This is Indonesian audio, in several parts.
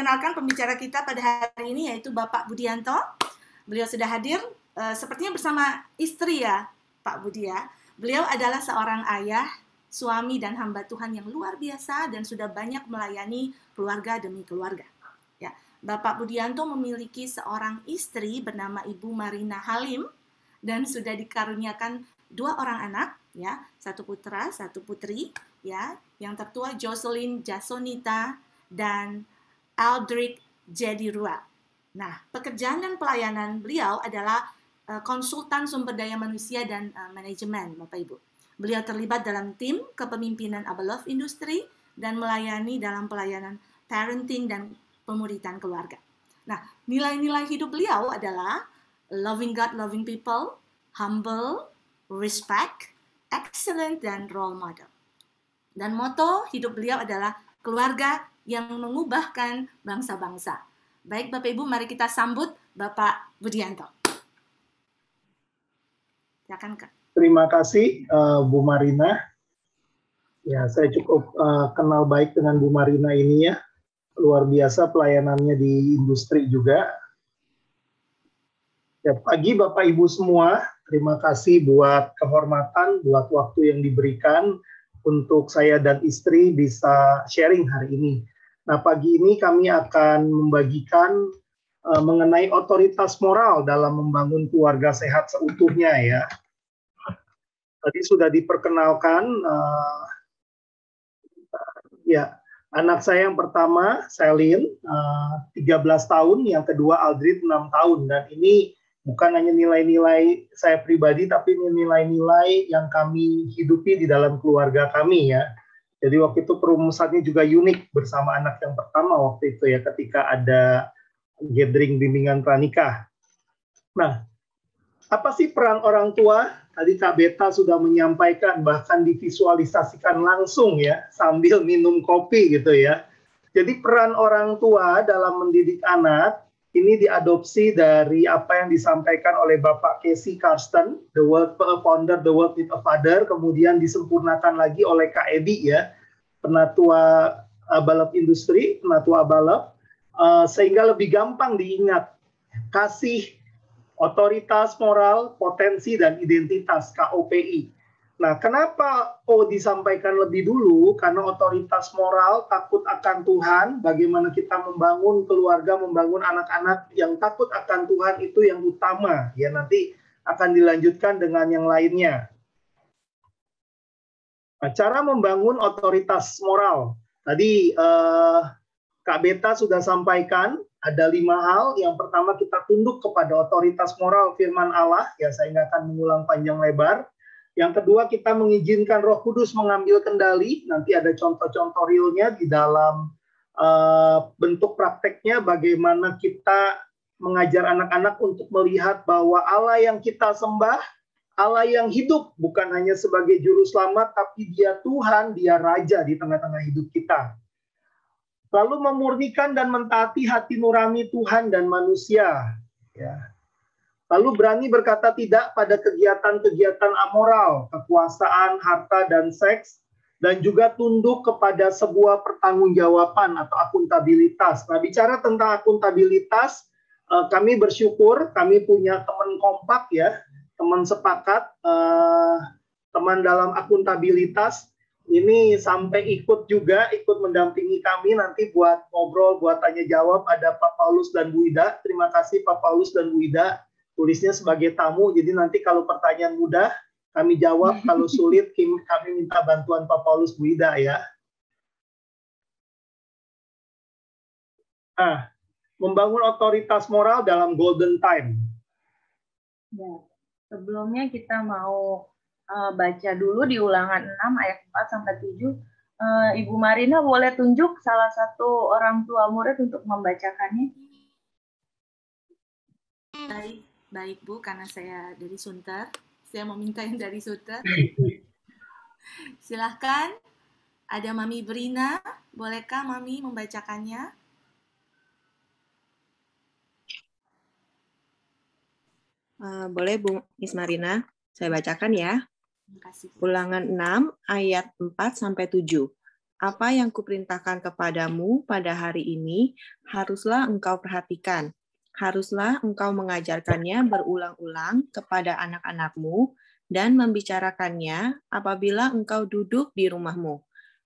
perkenalkan pembicara kita pada hari ini, yaitu Bapak Budianto. Beliau sudah hadir, sepertinya bersama istri ya, Pak Budi ya. Beliau adalah seorang ayah, suami dan hamba Tuhan yang luar biasa dan sudah banyak melayani keluarga demi keluarga. Ya, Bapak Budianto memiliki seorang istri bernama Ibu Marina Halim dan sudah dikaruniakan 2 orang anak, ya, 1 putra, 1 putri, ya. Yang tertua Jocelyn Jasonita dan Aldrich Jedirua. Nah, pekerjaan dan pelayanan beliau adalah konsultan sumber daya manusia dan manajemen, Bapak Ibu. Beliau terlibat dalam tim kepemimpinan Abelove Industri dan melayani dalam pelayanan parenting dan pemuritan keluarga. Nah, nilai-nilai hidup beliau adalah loving God, loving people, humble, respect, excellent, dan role model. Dan moto hidup beliau adalah keluarga yang mengubahkan bangsa-bangsa. Baik Bapak Ibu, mari kita sambut Bapak Budianto. Silakan Kak. Terima kasih Bu Marina. Ya, saya cukup kenal baik dengan Bu Marina ini ya. Luar biasa pelayanannya di industri juga. Ya, pagi Bapak Ibu semua, terima kasih buat kehormatan, buat waktu yang diberikan untuk saya dan istri bisa sharing hari ini. Nah, pagi ini kami akan membagikan mengenai otoritas moral dalam membangun keluarga sehat seutuhnya ya. Tadi sudah diperkenalkan, ya, anak saya yang pertama, Selin, 13 tahun, yang kedua Aldrich 6 tahun, dan ini bukan hanya nilai-nilai saya pribadi, tapi nilai-nilai yang kami hidupi di dalam keluarga kami ya. Jadi waktu itu perumusannya juga unik bersama anak yang pertama waktu itu ya, ketika ada gathering bimbingan pranikah. Nah, apa sih peran orang tua? Tadi Kak Beta sudah menyampaikan, bahkan divisualisasikan langsung ya, sambil minum kopi gitu ya. Jadi peran orang tua dalam mendidik anak, ini diadopsi dari apa yang disampaikan oleh Bapak Casey Karsten, The World Founder, The World with a Father, kemudian disempurnakan lagi oleh Kak Edi ya, penatua Abelove Industri, penatua Abelove, sehingga lebih gampang diingat. Kasih, otoritas moral, potensi, dan identitas, KOPI. Nah, kenapa disampaikan lebih dulu? Karena otoritas moral, takut akan Tuhan, bagaimana kita membangun keluarga, membangun anak-anak yang takut akan Tuhan itu yang utama. Ya, nanti akan dilanjutkan dengan yang lainnya. Nah, cara membangun otoritas moral. Tadi Kak Beta sudah sampaikan, ada 5 hal. Yang pertama, kita tunduk kepada otoritas moral firman Allah. Ya, saya nggak akan mengulang panjang lebar. Yang kedua, kita mengizinkan Roh Kudus mengambil kendali. Nanti ada contoh-contoh realnya di dalam bentuk prakteknya, bagaimana kita mengajar anak-anak untuk melihat bahwa Allah yang kita sembah, Allah yang hidup, bukan hanya sebagai juru selamat, tapi Dia Tuhan, Dia Raja di tengah-tengah hidup kita. Lalu memurnikan dan mentaati hati nurani Tuhan dan manusia. Ya. Lalu berani berkata tidak pada kegiatan-kegiatan amoral, kekuasaan, harta, dan seks, dan juga tunduk kepada sebuah pertanggungjawaban atau akuntabilitas. Nah, bicara tentang akuntabilitas, kami bersyukur kami punya teman kompak ya, teman sepakat, teman dalam akuntabilitas. Ini sampai ikut mendampingi kami nanti buat ngobrol, buat tanya jawab. Ada Pak Paulus dan Bu Ida. Terima kasih Pak Paulus dan Bu Ida. Tulisnya sebagai tamu, jadi nanti kalau pertanyaan mudah, kami jawab. Kalau sulit, kami minta bantuan Pak Paulus, Bu Ida ya. Nah, membangun otoritas moral dalam golden time. Ya, sebelumnya kita mau baca dulu di Ulangan 6 ayat 4-7. Ibu Marina boleh tunjuk salah satu orang tua murid untuk membacakannya? Baik Bu, karena saya dari Sunter, saya mau minta yang dari Sunter. Silahkan, ada Mami Brina, bolehkah Mami membacakannya? Boleh Bu Miss Marina, saya bacakan ya. Terima kasih. Ulangan 6 ayat 4-7. Apa yang kuperintahkan kepadamu pada hari ini, haruslah engkau perhatikan. Haruslah engkau mengajarkannya berulang-ulang kepada anak-anakmu dan membicarakannya apabila engkau duduk di rumahmu,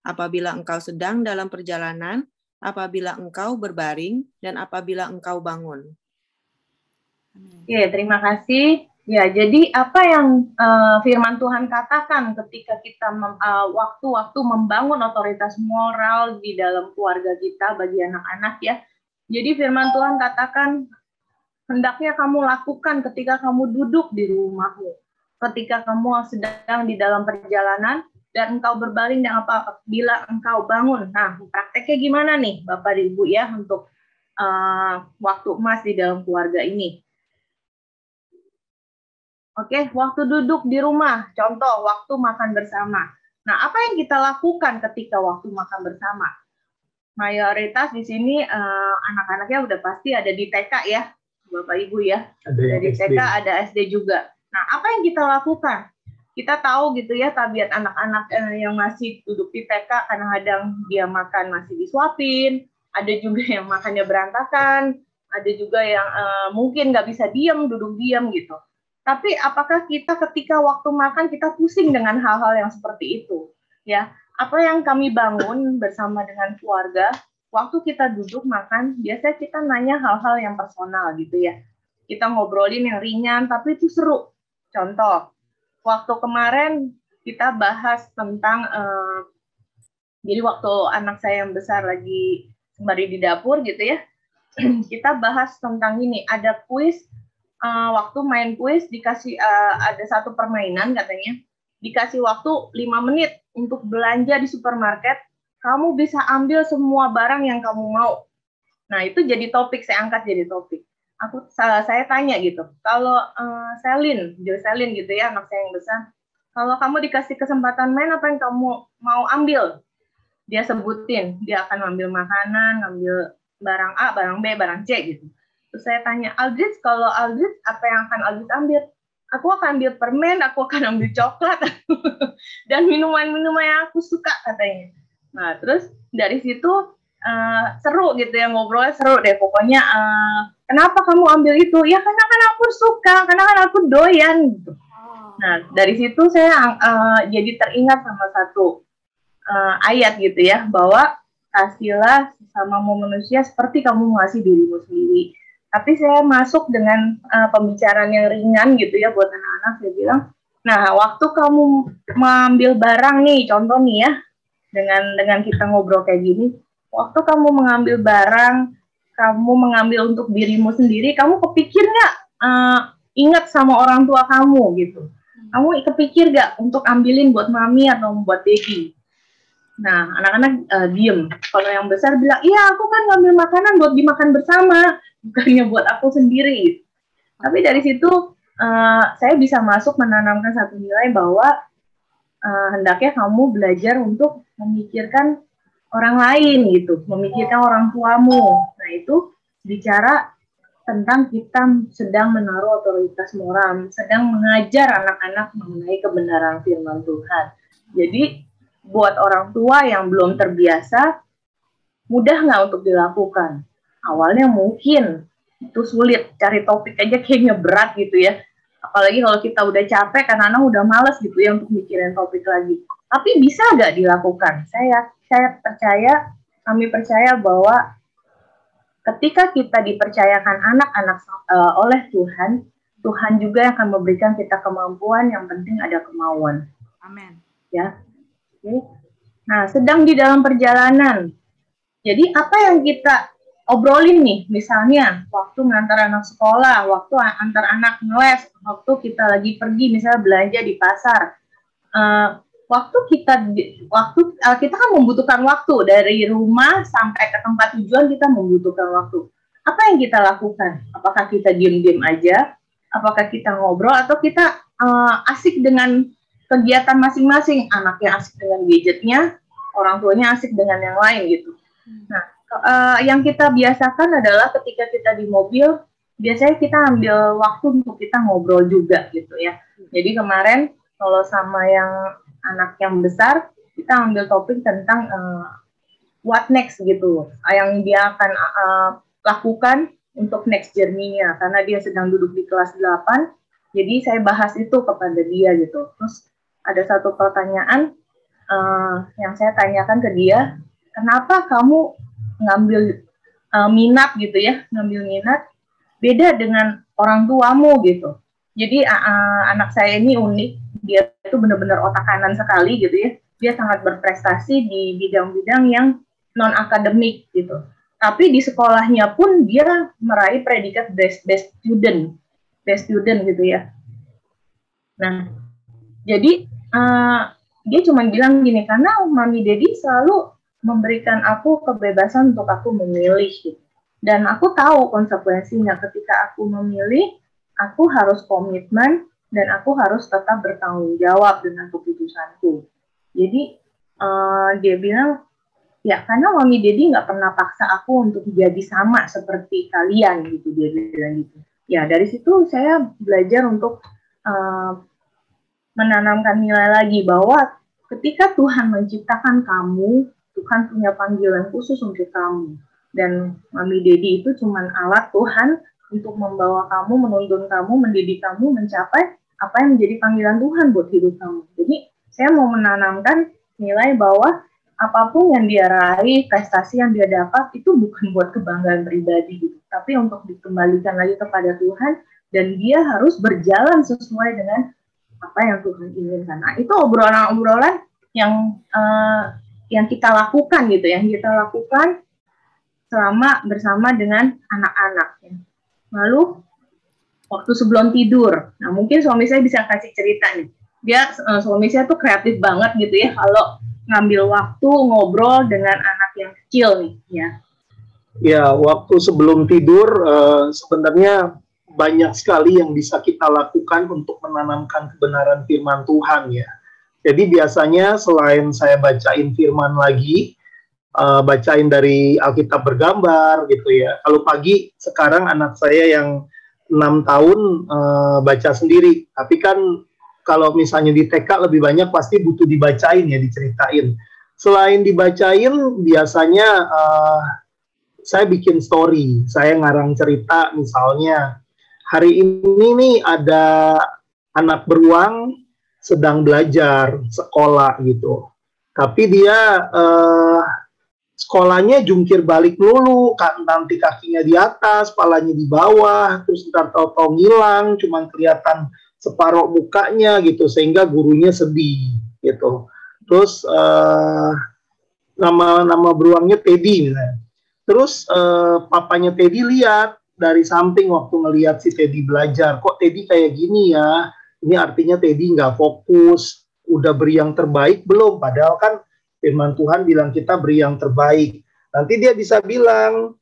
apabila engkau sedang dalam perjalanan, apabila engkau berbaring, dan apabila engkau bangun. Oke, terima kasih. Ya, jadi apa yang firman Tuhan katakan ketika kita waktu-waktu membangun otoritas moral di dalam keluarga kita bagi anak-anak ya. Jadi firman Tuhan katakan, hendaknya kamu lakukan ketika kamu duduk di rumahmu, ketika kamu sedang di dalam perjalanan, dan engkau berbaring dan apabila engkau bangun. Nah, prakteknya gimana nih Bapak dan Ibu ya untuk waktu emas di dalam keluarga ini? Oke, waktu duduk di rumah, contoh waktu makan bersama. Nah, apa yang kita lakukan ketika waktu makan bersama? Mayoritas di sini anak-anaknya udah pasti ada di TK ya, Bapak Ibu ya. Ada di TK, ada SD juga. Nah, apa yang kita lakukan? Kita tahu gitu ya, tabiat anak-anak yang masih duduk di TK, kadang-kadang dia makan masih disuapin, ada juga yang makannya berantakan, ada juga yang mungkin nggak bisa diam, duduk diam gitu. Tapi apakah kita ketika waktu makan kita pusing dengan hal-hal yang seperti itu? Ya, apa yang kami bangun bersama dengan keluarga, waktu kita duduk makan, biasanya kita nanya hal-hal yang personal gitu ya. Kita ngobrolin yang ringan, tapi itu seru. Contoh, waktu kemarin kita bahas tentang, jadi waktu anak saya yang besar lagi sembari di dapur gitu ya, kita bahas tentang ini, ada kuis. Waktu main kuis dikasih ada satu permainan katanya, dikasih waktu 5 menit untuk belanja di supermarket, kamu bisa ambil semua barang yang kamu mau. Nah, itu jadi topik, saya angkat jadi topik. Saya tanya gitu, kalau Selin gitu ya, anak saya yang besar, kalau kamu dikasih kesempatan main, apa yang kamu mau ambil? Dia sebutin, dia akan ambil makanan, ambil barang A, barang B, barang C gitu. Terus saya tanya, Aldrich, kalau Aldrich, apa yang akan Aldrich ambil? Aku akan ambil permen, aku akan ambil coklat, dan minuman-minuman yang aku suka, katanya. Nah, terus dari situ seru gitu ya, ngobrolnya seru deh. Pokoknya, kenapa kamu ambil itu? Ya, karena kan aku suka, karena kan aku doyan. Gitu. Nah, dari situ saya jadi teringat sama satu ayat gitu ya, bahwa kasihlah sesamamu manusia seperti kamu mengasihi dirimu sendiri. Tapi saya masuk dengan pembicaraan yang ringan gitu ya buat anak-anak. Saya bilang, nah waktu kamu mengambil barang nih, contoh nih ya, dengan kita ngobrol kayak gini, waktu kamu mengambil barang, kamu mengambil untuk dirimu sendiri, kamu kepikir nggak ingat sama orang tua kamu gitu? Kamu kepikir nggak untuk ambilin buat mami atau buat daddy? Nah, anak-anak diem. Kalau yang besar bilang, iya aku kan ngambil makanan buat dimakan bersama, bukannya buat aku sendiri. Tapi dari situ saya bisa masuk menanamkan satu nilai bahwa hendaknya kamu belajar untuk memikirkan orang lain gitu, memikirkan orang tuamu. Nah itu bicara tentang kita sedang menaruh otoritas moral, sedang mengajar anak-anak mengenai kebenaran firman Tuhan. Jadi buat orang tua yang belum terbiasa, mudah nggak untuk dilakukan? Awalnya mungkin itu sulit, cari topik aja kayaknya berat gitu ya. Apalagi kalau kita udah capek, anak-anak udah males gitu ya untuk mikirin topik lagi. Tapi bisa nggak dilakukan? Kami percaya bahwa ketika kita dipercayakan anak-anak oleh Tuhan, Tuhan juga akan memberikan kita kemampuan, yang penting ada kemauan. Amin. Ya. Oke. Nah, sedang di dalam perjalanan. Jadi apa yang kita obrolin nih, misalnya waktu mengantar anak sekolah, waktu antar anak ngeles, waktu kita lagi pergi misalnya belanja di pasar, waktu kita kan membutuhkan waktu dari rumah sampai ke tempat tujuan, kita membutuhkan waktu. Apa yang kita lakukan? Apakah kita diam-diam aja? Apakah kita ngobrol atau kita asik dengan kegiatan masing-masing? Anaknya asik dengan gadgetnya, orang tuanya asik dengan yang lain gitu. Nah, yang kita biasakan adalah ketika kita di mobil, biasanya kita ambil waktu untuk kita ngobrol juga gitu ya. Jadi kemarin kalau sama yang anak yang besar, kita ambil topik tentang what next gitu, yang dia akan lakukan untuk next journey-nya, karena dia sedang duduk di kelas 8, jadi saya bahas itu kepada dia gitu. Terus ada satu pertanyaan yang saya tanyakan ke dia, kenapa kamu ngambil minat gitu ya, ngambil minat beda dengan orang tuamu gitu. Jadi anak saya ini unik, dia itu benar-benar otak kanan sekali gitu ya. Dia sangat berprestasi di bidang-bidang yang non akademik gitu. Tapi di sekolahnya pun dia meraih predikat best student gitu ya. Nah, jadi dia cuma bilang gini, karena Mami Dedi selalu memberikan aku kebebasan untuk aku memilih gitu. Dan aku tahu konsekuensinya ketika aku memilih, aku harus komitmen dan aku harus tetap bertanggung jawab dengan keputusanku. Jadi dia bilang, ya karena Mami Dedi nggak pernah paksa aku untuk jadi sama seperti kalian gitu, dia bilang gitu. Ya dari situ saya belajar untuk menanamkan nilai lagi bahwa ketika Tuhan menciptakan kamu, Tuhan punya panggilan khusus untuk kamu. Dan Mami Dedi itu cuma alat Tuhan untuk membawa kamu, menuntun kamu, mendidik kamu, mencapai apa yang menjadi panggilan Tuhan buat hidup kamu. Jadi saya mau menanamkan nilai bahwa apapun yang dia raih, prestasi yang dia dapat, itu bukan buat kebanggaan pribadi gitu, tapi untuk dikembalikan lagi kepada Tuhan, dan dia harus berjalan sesuai dengan apa yang Tuhan inginkan. Nah, itu obrolan-obrolan yang kita lakukan gitu, yang kita lakukan selama bersama dengan anak-anak. Lalu waktu sebelum tidur, nah mungkin suami saya bisa kasih cerita nih. Dia suami saya tuh kreatif banget gitu ya, kalau ngambil waktu ngobrol dengan anak yang kecil nih ya. Ya, waktu sebelum tidur sebenarnya banyak sekali yang bisa kita lakukan untuk menanamkan kebenaran firman Tuhan ya. Jadi biasanya selain saya bacain firman lagi, bacain dari Alkitab bergambar gitu ya. Kalau pagi sekarang anak saya yang 6 tahun baca sendiri. Tapi kan kalau misalnya di TK lebih banyak pasti butuh dibacain ya, diceritain. Selain dibacain, biasanya saya bikin story. Saya ngarang cerita, misalnya hari ini nih ada anak beruang sedang belajar sekolah gitu. Tapi dia sekolahnya jungkir balik dulu, nanti kakinya di atas, kepalanya di bawah, terus ntar tahu-tahu ngilang, cuman kelihatan separuh mukanya gitu, sehingga gurunya sedih gitu. Terus nama beruangnya Teddy misalnya. Terus papanya Teddy lihat dari samping waktu ngelihat si Teddy belajar, kok Teddy kayak gini ya? Ini artinya Teddy nggak fokus, udah beri yang terbaik belum? Padahal kan firman Tuhan bilang kita beri yang terbaik. Nanti dia bisa bilang,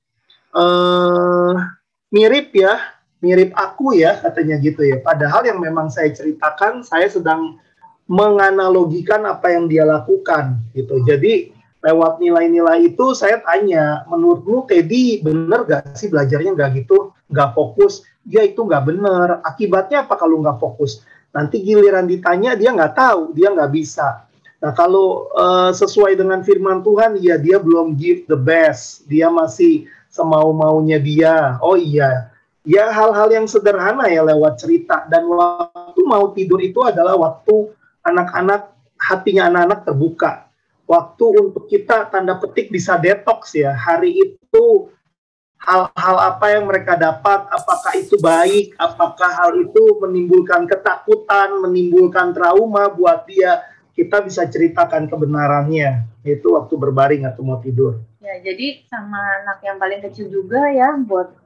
mirip ya, mirip aku ya, katanya gitu ya. Padahal yang memang saya ceritakan, saya sedang menganalogikan apa yang dia lakukan gitu. Jadi lewat nilai-nilai itu saya tanya, menurutmu Teddy bener gak sih belajarnya nggak gitu, nggak fokus? Dia itu nggak bener. Akibatnya apa kalau nggak fokus? Nanti giliran ditanya dia nggak tahu, dia nggak bisa. Nah kalau sesuai dengan firman Tuhan, ya dia belum give the best, dia masih semau-maunya dia. Oh iya, ya hal-hal yang sederhana ya lewat cerita. Dan waktu mau tidur itu adalah waktu anak-anak, hatinya anak-anak terbuka. Waktu untuk kita tanda petik bisa detox ya. Hari itu hal-hal apa yang mereka dapat, apakah itu baik, apakah hal itu menimbulkan ketakutan, menimbulkan trauma buat dia, kita bisa ceritakan kebenarannya. Itu waktu berbaring atau mau tidur. Ya, jadi sama anak yang paling kecil juga ya, buat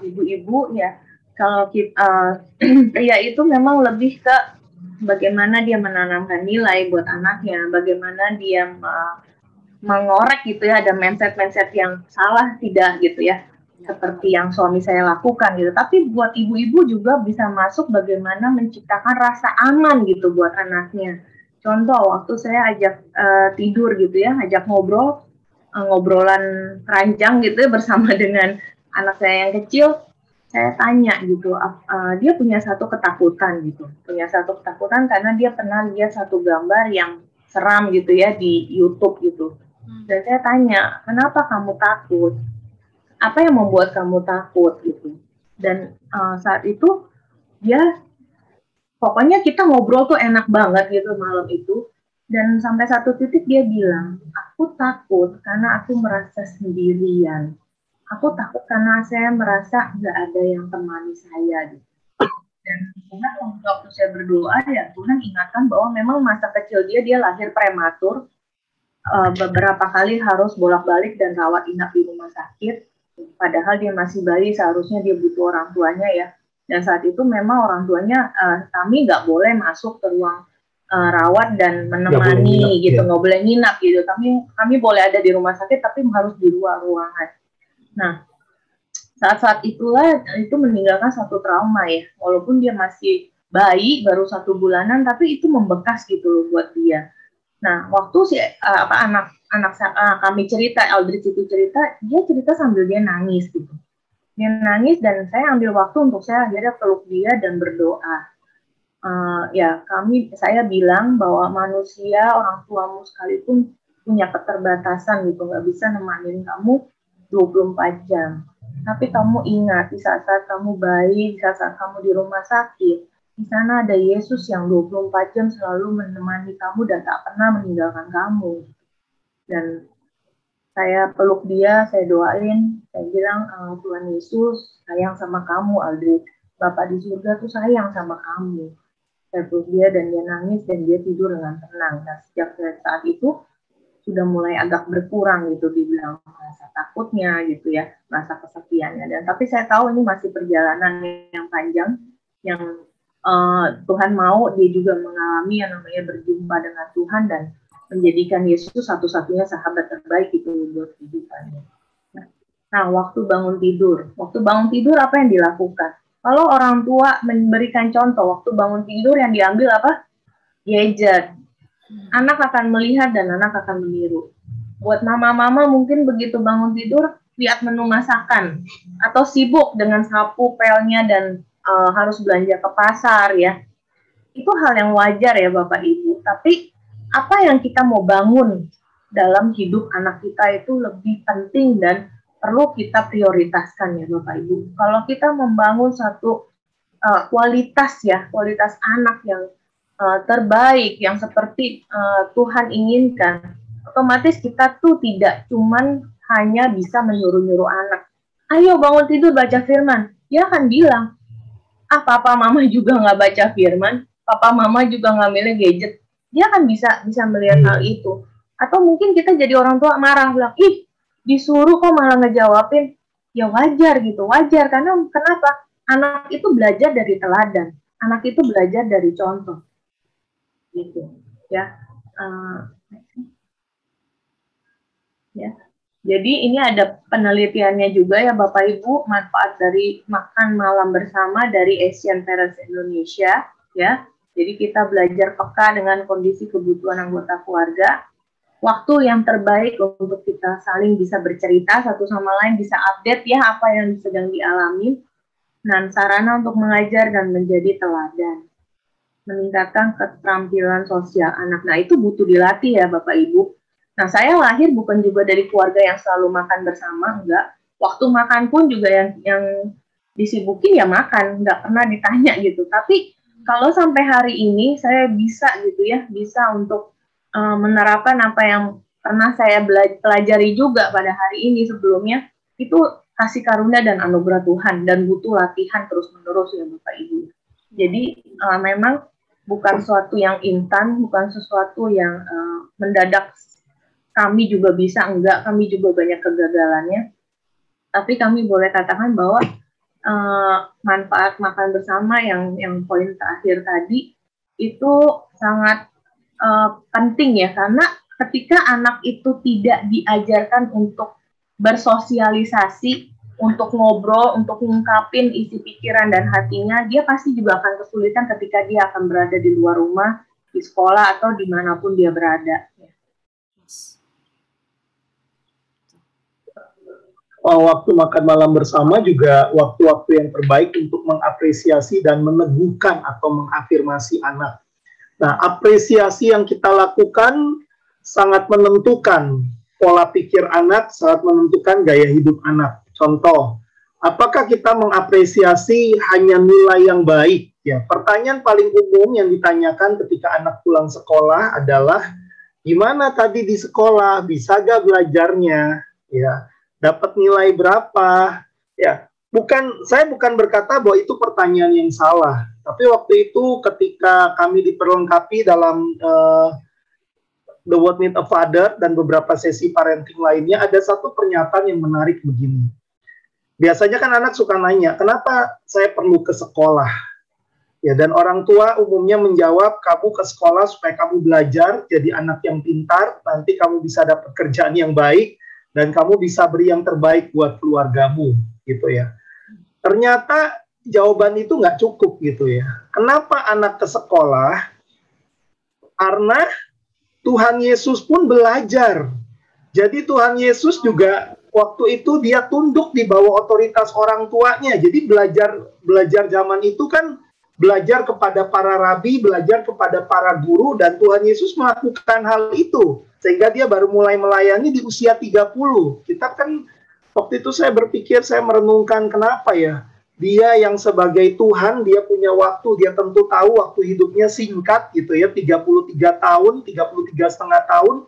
ibu-ibu ya, kalau kita pria itu memang lebih ke bagaimana dia menanamkan nilai buat anaknya, bagaimana dia mengorek gitu ya, ada mindset-mindset yang salah tidak gitu ya, seperti yang suami saya lakukan gitu. Tapi buat ibu-ibu juga bisa masuk bagaimana menciptakan rasa aman gitu buat anaknya. Contoh, waktu saya ajak tidur gitu ya, ajak ngobrolan ranjang gitu ya, bersama dengan anak saya yang kecil, saya tanya gitu, dia punya satu ketakutan gitu, karena dia pernah lihat satu gambar yang seram gitu ya di YouTube gitu. Dan saya tanya, kenapa kamu takut? Apa yang membuat kamu takut gitu? Dan saat itu dia, pokoknya kita ngobrol tuh enak banget gitu malam itu. Dan sampai satu titik dia bilang, aku takut karena aku merasa sendirian. Aku takut karena saya merasa nggak ada yang temani saya gitu. Dan Tuhan waktu saya berdoa ya Tuhan ingatkan bahwa memang masa kecil dia lahir prematur, beberapa kali harus bolak-balik dan rawat inap di rumah sakit, padahal dia masih bayi, seharusnya dia butuh orang tuanya ya. Dan saat itu memang orang tuanya kami nggak boleh masuk ke ruang rawat dan menemani gitu, nggak boleh nginap gitu. Kami boleh ada di rumah sakit tapi harus di luar ruangan. Nah, saat-saat itulah itu meninggalkan satu trauma ya, walaupun dia masih bayi baru 1 bulanan, tapi itu membekas gitu loh buat dia. Nah, waktu si anak kami cerita, Aldrich itu cerita, dia cerita sambil dia nangis gitu. Dia nangis dan saya ambil waktu untuk saya akhirnya peluk dia dan berdoa. Saya bilang bahwa manusia, orang tuamu sekalipun punya keterbatasan gitu, nggak bisa nemanin kamu 24 jam. Tapi kamu ingat, di saat-saat kamu bayi, di saat-saat kamu di rumah sakit, di sana ada Yesus yang 24 jam selalu menemani kamu dan tak pernah meninggalkan kamu. Dan saya peluk dia, saya doain, saya bilang, Tuhan Yesus sayang sama kamu, Aldrich. Bapak di surga tuh sayang sama kamu. Saya peluk dia dan dia nangis dan dia tidur dengan tenang. Nah, sejak saat itu sudah mulai agak berkurang gitu, dibilang rasa takutnya gitu ya, rasa kesepiannya. Dan tapi saya tahu ini masih perjalanan yang panjang, yang Tuhan mau dia juga mengalami yang namanya berjumpa dengan Tuhan dan menjadikan Yesus satu-satunya sahabat terbaik itu buat kehidupannya. Nah, waktu bangun tidur apa yang dilakukan? Kalau orang tua memberikan contoh, waktu bangun tidur yang diambil apa? Gadget. Anak akan melihat dan anak akan meniru. Buat mama-mama mungkin begitu bangun tidur, lihat menu masakan, atau sibuk dengan sapu, pelnya, dan harus belanja ke pasar ya. Itu hal yang wajar ya Bapak Ibu. Tapi apa yang kita mau bangun dalam hidup anak kita itu lebih penting dan perlu kita prioritaskan ya Bapak Ibu. Kalau kita membangun satu kualitas anak yang terbaik, yang seperti Tuhan inginkan, otomatis kita tuh tidak cuman hanya bisa menyuruh-nyuruh anak, ayo bangun tidur baca firman. Dia akan bilang, papa mama juga nggak baca firman, papa mama juga nggak milih gadget. Dia akan bisa melihat hal itu. Atau mungkin kita jadi orang tua marah, bilang, ih disuruh kok malah ngejawabin. Ya wajar gitu, wajar. Karena kenapa? Anak itu belajar dari teladan, anak itu belajar dari contoh. Gitu ya. Jadi ini ada penelitiannya juga ya Bapak Ibu, manfaat dari makan malam bersama dari Asian Parents Indonesia ya. Jadi kita belajar peka dengan kondisi kebutuhan anggota keluarga, waktu yang terbaik untuk kita saling bisa bercerita satu sama lain, bisa update ya apa yang sedang dialami, dan sarana untuk mengajar dan menjadi teladan. Meningkatkan keterampilan sosial anak. Nah, itu butuh dilatih ya Bapak Ibu. Nah, saya lahir bukan juga dari keluarga yang selalu makan bersama, enggak. Waktu makan pun juga yang disibukin ya makan, enggak pernah ditanya gitu. Tapi kalau sampai hari ini saya bisa gitu ya, bisa untuk menerapkan apa yang pernah saya pelajari juga pada hari ini sebelumnya, itu kasih karunia dan anugerah Tuhan dan butuh latihan terus-menerus ya Bapak Ibu. Jadi memang bukan sesuatu yang instan, bukan sesuatu yang mendadak kami juga bisa, enggak, kami juga banyak kegagalannya. Tapi kami boleh katakan bahwa manfaat makan bersama yang poin terakhir tadi itu sangat penting ya, karena ketika anak itu tidak diajarkan untuk bersosialisasi, untuk ngobrol, untuk mengungkapin isi pikiran dan hatinya, dia pasti juga akan kesulitan ketika dia akan berada di luar rumah, di sekolah, atau dimanapun dia berada. Waktu makan malam bersama juga waktu-waktu yang terbaik untuk mengapresiasi dan meneguhkan atau mengafirmasi anak. Nah, apresiasi yang kita lakukan sangat menentukan pola pikir anak, sangat menentukan gaya hidup anak. Contoh, apakah kita mengapresiasi hanya nilai yang baik? Ya, pertanyaan paling umum yang ditanyakan ketika anak pulang sekolah adalah, gimana tadi di sekolah? Bisa gak belajarnya? Ya, dapat nilai berapa? Ya, saya bukan berkata bahwa itu pertanyaan yang salah. Tapi waktu itu ketika kami diperlengkapi dalam The What Need a Father dan beberapa sesi parenting lainnya, ada satu pernyataan yang menarik begini. Biasanya kan anak suka nanya, kenapa saya perlu ke sekolah? Ya, dan orang tua umumnya menjawab, kamu ke sekolah supaya kamu belajar, jadi anak yang pintar, nanti kamu bisa dapat kerjaan yang baik, dan kamu bisa beri yang terbaik buat keluargamu, gitu ya. Ternyata jawaban itu nggak cukup gitu ya. Kenapa anak ke sekolah? Karena Tuhan Yesus pun belajar. Jadi Tuhan Yesus juga waktu itu dia tunduk di bawah otoritas orang tuanya. Jadi belajar zaman itu kan belajar kepada para rabi, belajar kepada para guru, dan Tuhan Yesus melakukan hal itu. Sehingga dia baru mulai melayani di usia 30. Kita kan waktu itu saya berpikir, saya merenungkan kenapa ya. Dia yang sebagai Tuhan, dia punya waktu, dia tentu tahu waktu hidupnya singkat gitu ya, 33 tahun, 33,5 tahun.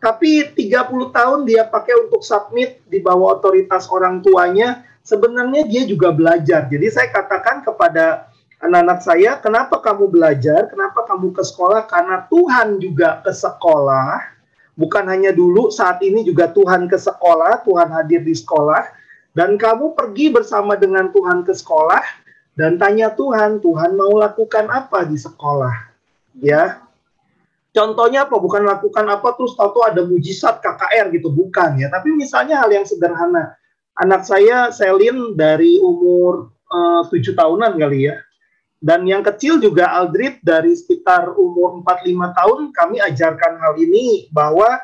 Tapi 30 tahun dia pakai untuk submit di bawah otoritas orang tuanya, sebenarnya dia juga belajar. Jadi saya katakan kepada anak-anak saya, kenapa kamu belajar, kenapa kamu ke sekolah? Karena Tuhan juga ke sekolah, bukan hanya dulu, saat ini juga Tuhan ke sekolah, Tuhan hadir di sekolah. Dan kamu pergi bersama dengan Tuhan ke sekolah dan tanya Tuhan, Tuhan mau lakukan apa di sekolah? Ya, contohnya apa? Bukan lakukan apa terus tahu-tahu ada mujizat KKR gitu, bukan ya. Tapi misalnya hal yang sederhana. Anak saya Selin dari umur 7 tahunan kali ya. Dan yang kecil juga Aldrit dari sekitar umur 4-5 tahun, kami ajarkan hal ini bahwa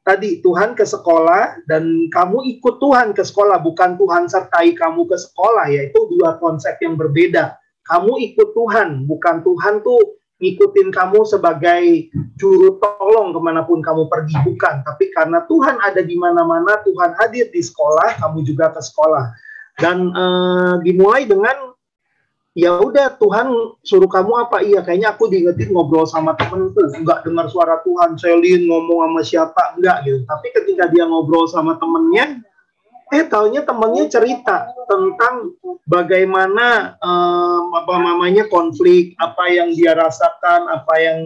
tadi Tuhan ke sekolah dan kamu ikut Tuhan ke sekolah, bukan Tuhan sertai kamu ke sekolah, yaitu dua konsep yang berbeda. Kamu ikut Tuhan, bukan Tuhan tuh ngikutin kamu sebagai juru tolong kemanapun kamu pergi, bukan. Tapi karena Tuhan ada di mana-mana, Tuhan hadir di sekolah, kamu juga ke sekolah. Dan dimulai dengan ya udah Tuhan suruh kamu apa? Iya, kayaknya aku diingetin ngobrol sama temenku, nggak dengar suara Tuhan, Selin ngomong sama siapa, enggak gitu. Tapi ketika dia ngobrol sama temennya, taunya temennya cerita tentang bagaimana konflik, apa yang dia rasakan, apa yang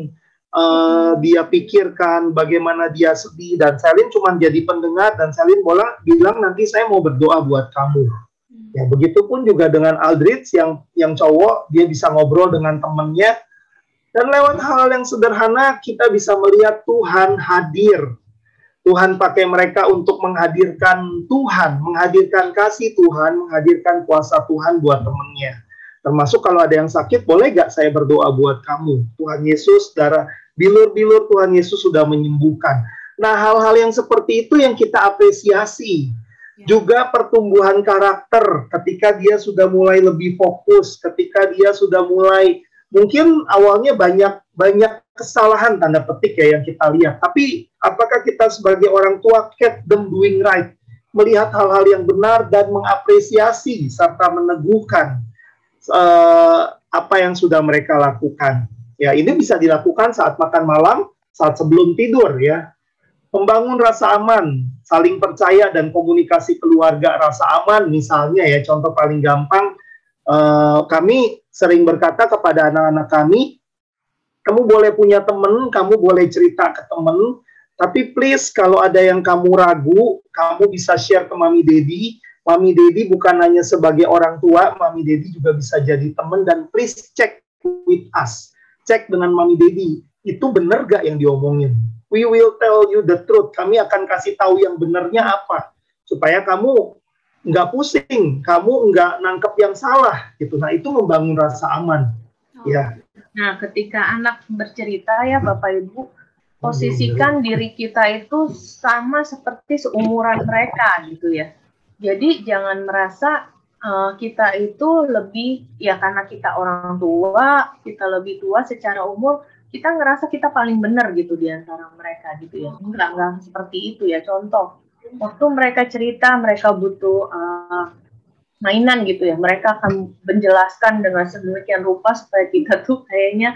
dia pikirkan, bagaimana dia sedih, dan Selin cuma jadi pendengar, dan Selin bilang nanti saya mau berdoa buat kamu. Ya, begitupun juga dengan Aldrich yang cowok, dia bisa ngobrol dengan temannya. Dan lewat hal yang sederhana, kita bisa melihat Tuhan hadir. Tuhan pakai mereka untuk menghadirkan Tuhan, menghadirkan kasih Tuhan, menghadirkan kuasa Tuhan buat temannya. Termasuk kalau ada yang sakit, boleh gak saya berdoa buat kamu? Tuhan Yesus, darah bilur-bilur Tuhan Yesus sudah menyembuhkan. Nah, hal-hal yang seperti itu yang kita apresiasi. Juga pertumbuhan karakter ketika dia sudah mulai lebih fokus, ketika dia sudah mulai, mungkin awalnya banyak kesalahan tanda petik ya yang kita lihat, tapi apakah kita sebagai orang tua keep them doing right, melihat hal-hal yang benar dan mengapresiasi serta meneguhkan apa yang sudah mereka lakukan. Ya, ini bisa dilakukan saat makan malam, saat sebelum tidur ya. Membangun rasa aman, saling percaya dan komunikasi keluarga, rasa aman misalnya ya, contoh paling gampang, kami sering berkata kepada anak-anak kami, kamu boleh punya teman, kamu boleh cerita ke teman, tapi please kalau ada yang kamu ragu, kamu bisa share ke Mami Dedi. Mami Dedi bukan hanya sebagai orang tua, Mami Dedi juga bisa jadi teman, dan please check with us, cek dengan Mami Dedi, itu benar gak yang diomongin? We will tell you the truth. Kami akan kasih tahu yang benarnya apa, supaya kamu nggak pusing, kamu nggak nangkep yang salah, gitu. Nah, itu membangun rasa aman. Ya. Nah, ketika anak bercerita ya, Bapak Ibu, posisikan diri kita itu sama seperti seumuran mereka, gitu ya. Jadi jangan merasa kita itu lebih, ya karena kita orang tua, kita lebih tua secara umur, kita ngerasa kita paling benar gitu di antara mereka gitu ya. Enggak seperti itu ya. Contoh, waktu mereka cerita mereka butuh mainan gitu ya, mereka akan menjelaskan dengan sedemikian rupa supaya kita tuh kayaknya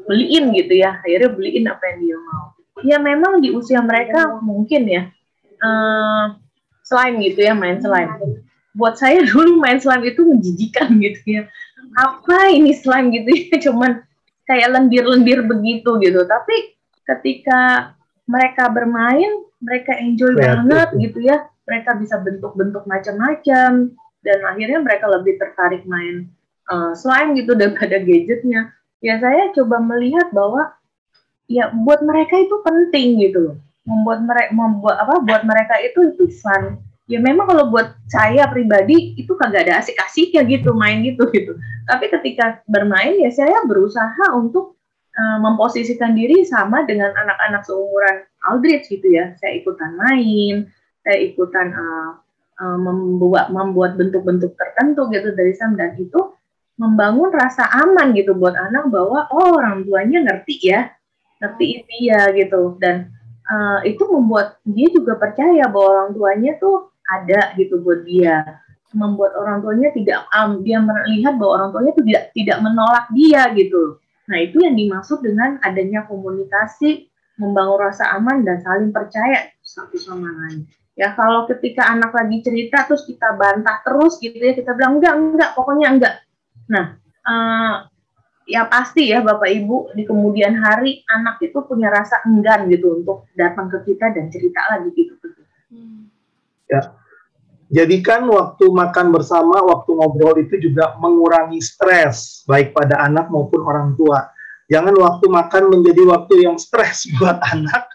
beliin gitu ya, akhirnya beliin apa yang dia mau. Ya memang di usia mereka mungkin ya slime gitu ya, main slime. Buat saya dulu main slime itu menjijikan gitu ya. Apa ini slime gitu ya, cuman kayak lendir-lendir begitu gitu. Tapi ketika mereka bermain, mereka enjoy banget gitu ya. Mereka bisa bentuk-bentuk macam-macam dan akhirnya mereka lebih tertarik main slime gitu daripada gadgetnya. Ya saya coba melihat bahwa ya buat mereka itu penting gitu loh. Buat mereka itu fun. Ya memang kalau buat saya pribadi itu kagak ada asik-asiknya gitu main gitu. Tapi ketika bermain ya saya berusaha untuk memposisikan diri sama dengan anak-anak seumuran Aldrich gitu ya. Saya ikutan main, saya ikutan membuat bentuk-bentuk tertentu gitu dari Sam, dan itu membangun rasa aman gitu buat anak bahwa orang tuanya ngerti dia gitu, dan itu membuat dia juga percaya bahwa orang tuanya tuh ada gitu buat dia, membuat orang tuanya dia melihat bahwa orang tuanya tuh tidak menolak dia gitu. Nah itu yang dimaksud dengan adanya komunikasi, membangun rasa aman dan saling percaya satu sama lain. Ya kalau ketika anak lagi cerita terus kita bantah terus gitu ya, kita bilang enggak, pokoknya enggak. Nah, ya pasti ya Bapak Ibu di kemudian hari anak itu punya rasa enggan gitu untuk datang ke kita dan cerita lagi gitu. Ya, jadikan waktu makan bersama, waktu ngobrol itu juga mengurangi stres baik pada anak maupun orang tua. Jangan waktu makan menjadi waktu yang stres buat anak,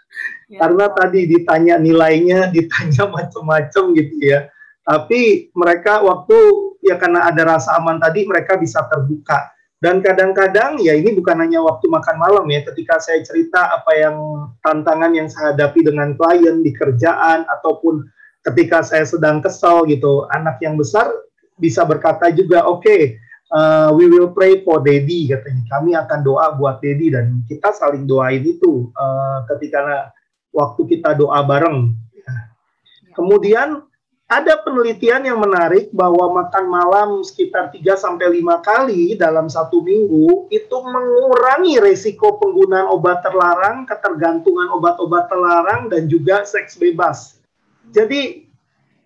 karena tadi ditanya nilainya, ditanya macam-macam gitu ya. Tapi mereka waktu ya karena ada rasa aman tadi mereka bisa terbuka. Dan kadang-kadang ya ini bukan hanya waktu makan malam ya, ketika saya cerita apa yang tantangan yang saya hadapi dengan klien di kerjaan ataupun ketika saya sedang kesal gitu, anak yang besar bisa berkata juga, oke, we will pray for Daddy katanya. Kami akan doa buat Daddy, dan kita saling doain itu ketika waktu kita doa bareng. Kemudian ada penelitian yang menarik bahwa makan malam sekitar 3-5 kali dalam satu minggu itu mengurangi resiko penggunaan obat terlarang, ketergantungan obat-obat terlarang, dan juga seks bebas. Jadi,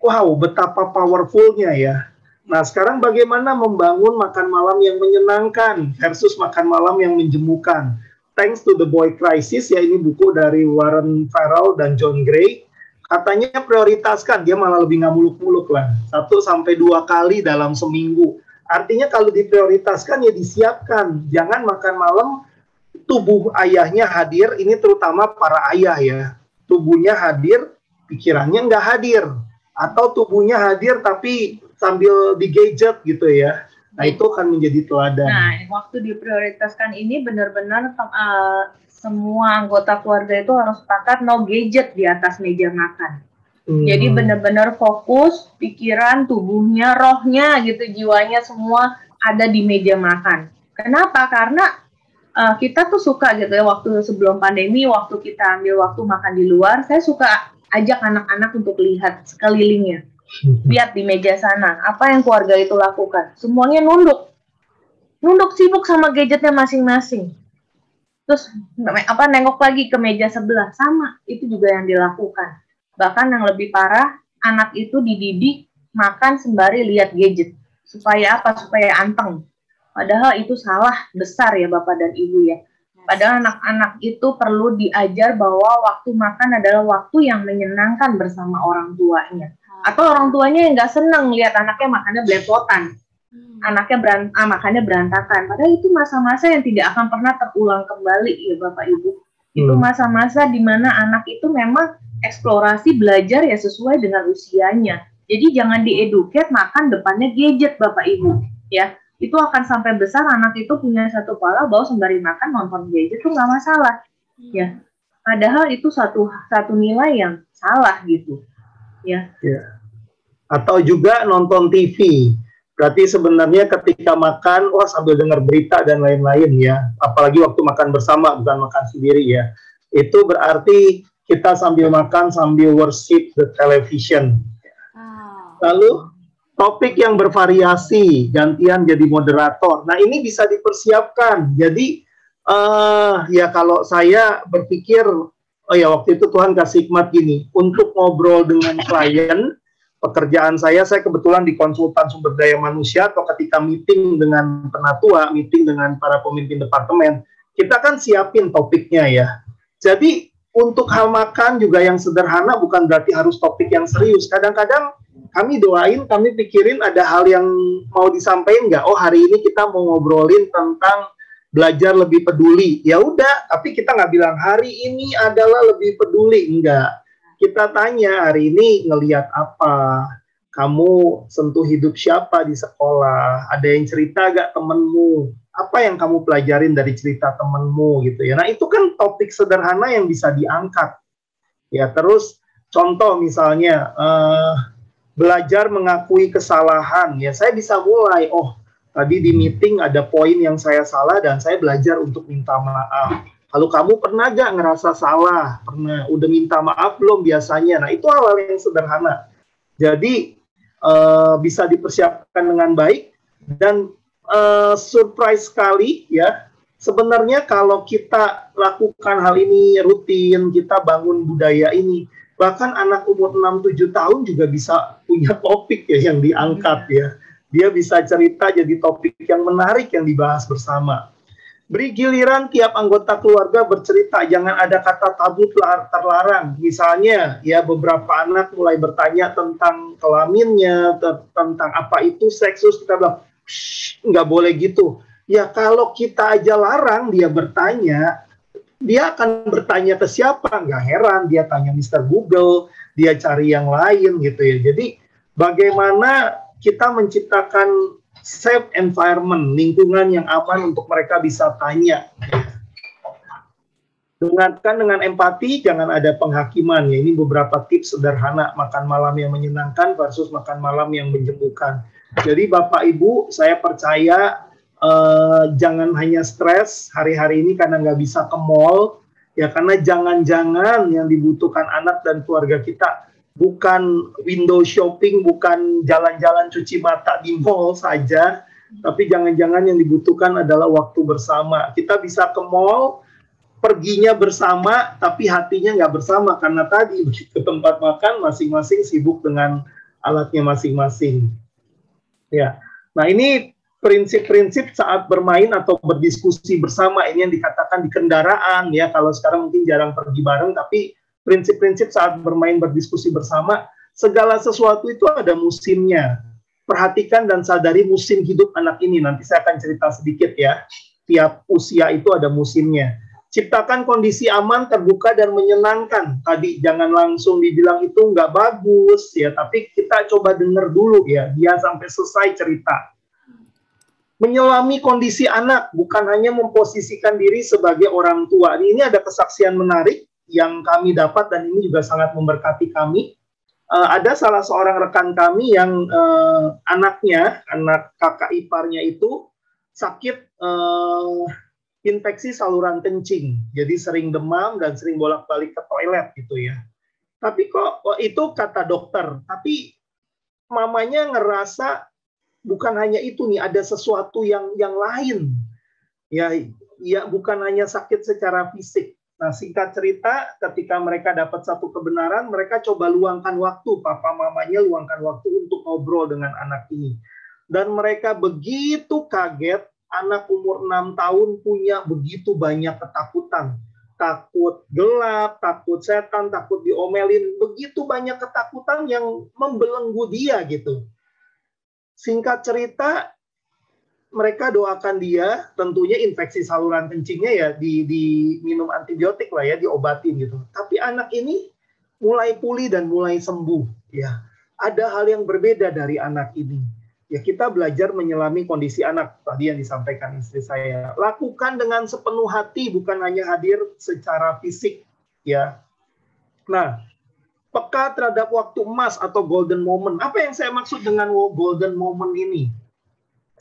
wow, betapa powerfulnya ya. Nah, sekarang bagaimana membangun makan malam yang menyenangkan versus makan malam yang menjemukan. Thanks to the Boy Crisis, ya ini buku dari Warren Farrell dan John Gray. Katanya prioritaskan, dia malah lebih nggak muluk-muluk lah. 1-2 kali dalam seminggu. Artinya kalau diprioritaskan ya disiapkan. Jangan makan malam tubuh ayahnya hadir, ini terutama para ayah ya. Tubuhnya hadir, pikirannya nggak hadir. Atau tubuhnya hadir tapi sambil di gadget gitu ya. Nah itu akan menjadi teladan. Nah waktu diprioritaskan ini benar-benar semua anggota keluarga itu harus sepakat no gadget di atas meja makan. Jadi benar-benar fokus, pikiran, tubuhnya, rohnya gitu, jiwanya semua ada di meja makan. Kenapa? Karena kita tuh suka gitu ya, waktu sebelum pandemi, waktu kita ambil waktu makan di luar, saya suka ajak anak-anak untuk lihat sekelilingnya. Lihat di meja sana, apa yang keluarga itu lakukan. Semuanya nunduk sibuk sama gadgetnya masing-masing. Terus nengok lagi ke meja sebelah, sama, itu juga yang dilakukan. Bahkan yang lebih parah, anak itu dididik makan sembari lihat gadget. Supaya apa? Supaya anteng. Padahal itu salah besar ya Bapak dan Ibu ya. Padahal anak-anak itu perlu diajar bahwa waktu makan adalah waktu yang menyenangkan bersama orang tuanya. Atau orang tuanya yang nggak seneng lihat anaknya makannya belepotan. Anaknya makannya berantakan. Padahal itu masa-masa yang tidak akan pernah terulang kembali ya Bapak Ibu. Itu masa-masa di mana anak itu memang eksplorasi belajar ya sesuai dengan usianya. Jadi jangan dieduket makan depannya gadget Bapak Ibu. Ya, itu akan sampai besar anak itu punya satu pola bahwa sembari makan nonton gadget itu nggak masalah. Ya, padahal itu satu nilai yang salah gitu. Ya. Atau juga nonton TV. Berarti sebenarnya ketika makan, wah sambil dengar berita dan lain-lain ya. Apalagi waktu makan bersama, bukan makan sendiri ya. Itu berarti kita sambil makan, sambil worship the television. Lalu topik yang bervariasi, gantian jadi moderator. Nah ini bisa dipersiapkan. Jadi ya kalau saya berpikir, oh ya waktu itu Tuhan kasih hikmat gini, untuk ngobrol dengan klien, pekerjaan saya kebetulan di konsultan sumber daya manusia, atau ketika meeting dengan penatua, meeting dengan para pemimpin departemen, kita kan siapin topiknya ya. Jadi untuk hal makan juga yang sederhana, bukan berarti harus topik yang serius. Kadang-kadang kami doain, kami pikirin ada hal yang mau disampaikan nggak? Oh hari ini kita mau ngobrolin tentang belajar lebih peduli. Ya udah, tapi kita nggak bilang hari ini adalah lebih peduli, enggak. Kita tanya hari ini ngelihat apa, kamu sentuh hidup siapa di sekolah, ada yang cerita gak temenmu, apa yang kamu pelajarin dari cerita temenmu gitu ya. Nah itu kan topik sederhana yang bisa diangkat. Ya terus contoh misalnya belajar mengakui kesalahan, ya saya bisa mulai, oh tadi di meeting ada poin yang saya salah dan saya belajar untuk minta maaf. Lalu kamu pernah gak ngerasa salah? Pernah. Udah minta maaf belum biasanya? Nah itu hal-hal yang sederhana. Jadi bisa dipersiapkan dengan baik dan surprise sekali ya. Sebenarnya kalau kita lakukan hal ini rutin, kita bangun budaya ini, bahkan anak umur 6-7 tahun juga bisa punya topik ya yang diangkat ya. Dia bisa cerita jadi topik yang menarik yang dibahas bersama. Beri giliran tiap anggota keluarga bercerita, jangan ada kata tabu terlarang. Misalnya, ya beberapa anak mulai bertanya tentang kelaminnya, tentang apa itu seks, terus kita bilang, nggak boleh gitu. Ya kalau kita aja larang dia bertanya, dia akan bertanya ke siapa? Nggak heran, dia tanya Mr. Google, dia cari yang lain gitu ya. Jadi bagaimana kita menciptakan safe environment, lingkungan yang aman untuk mereka bisa tanya. Dengarkan dengan empati, jangan ada penghakiman. Ya, ini beberapa tips sederhana makan malam yang menyenangkan versus makan malam yang menjemukan. Jadi Bapak Ibu, saya percaya jangan hanya stres hari-hari ini karena nggak bisa ke mall, ya karena jangan-jangan yang dibutuhkan anak dan keluarga kita bukan window shopping, bukan jalan-jalan cuci mata di mall saja, tapi jangan-jangan yang dibutuhkan adalah waktu bersama. Kita bisa ke mall, perginya bersama, tapi hatinya nggak bersama, karena tadi ke tempat makan masing-masing sibuk dengan alatnya masing-masing. Ya, nah ini prinsip-prinsip saat bermain atau berdiskusi bersama, ini yang dikatakan di kendaraan, ya kalau sekarang mungkin jarang pergi bareng, tapi prinsip-prinsip saat bermain berdiskusi bersama, segala sesuatu itu ada musimnya. Perhatikan dan sadari musim hidup anak ini. Nanti saya akan cerita sedikit ya. Tiap usia itu ada musimnya. Ciptakan kondisi aman, terbuka, dan menyenangkan. Tadi jangan langsung dibilang itu nggak bagus ya, tapi kita coba dengar dulu ya, dia sampai selesai cerita. Menyelami kondisi anak, bukan hanya memposisikan diri sebagai orang tua. Ini ada kesaksian menarik yang kami dapat dan ini juga sangat memberkati kami. Ada salah seorang rekan kami yang anaknya, anak kakak iparnya itu sakit infeksi saluran kencing. Jadi sering demam dan sering bolak-balik ke toilet gitu ya. Tapi kok itu kata dokter, tapi mamanya ngerasa bukan hanya itu nih, ada sesuatu yang lain. Ya bukan hanya sakit secara fisik. Nah, singkat cerita, ketika mereka dapat satu kebenaran, mereka coba luangkan waktu, papa mamanya luangkan waktu untuk ngobrol dengan anak ini. Dan mereka begitu kaget, anak umur 6 tahun punya begitu banyak ketakutan. Takut gelap, takut setan, takut diomelin, begitu banyak ketakutan yang membelenggu dia gitu. Singkat cerita, mereka doakan dia, tentunya infeksi saluran kencingnya ya diminum antibiotik lah ya, diobatin gitu. Tapi anak ini mulai pulih dan mulai sembuh ya. Ada hal yang berbeda dari anak ini. Ya kita belajar menyelami kondisi anak, tadi yang disampaikan istri saya. Lakukan dengan sepenuh hati, bukan hanya hadir secara fisik ya. Nah, peka terhadap waktu emas atau golden moment. Apa yang saya maksud dengan golden moment ini?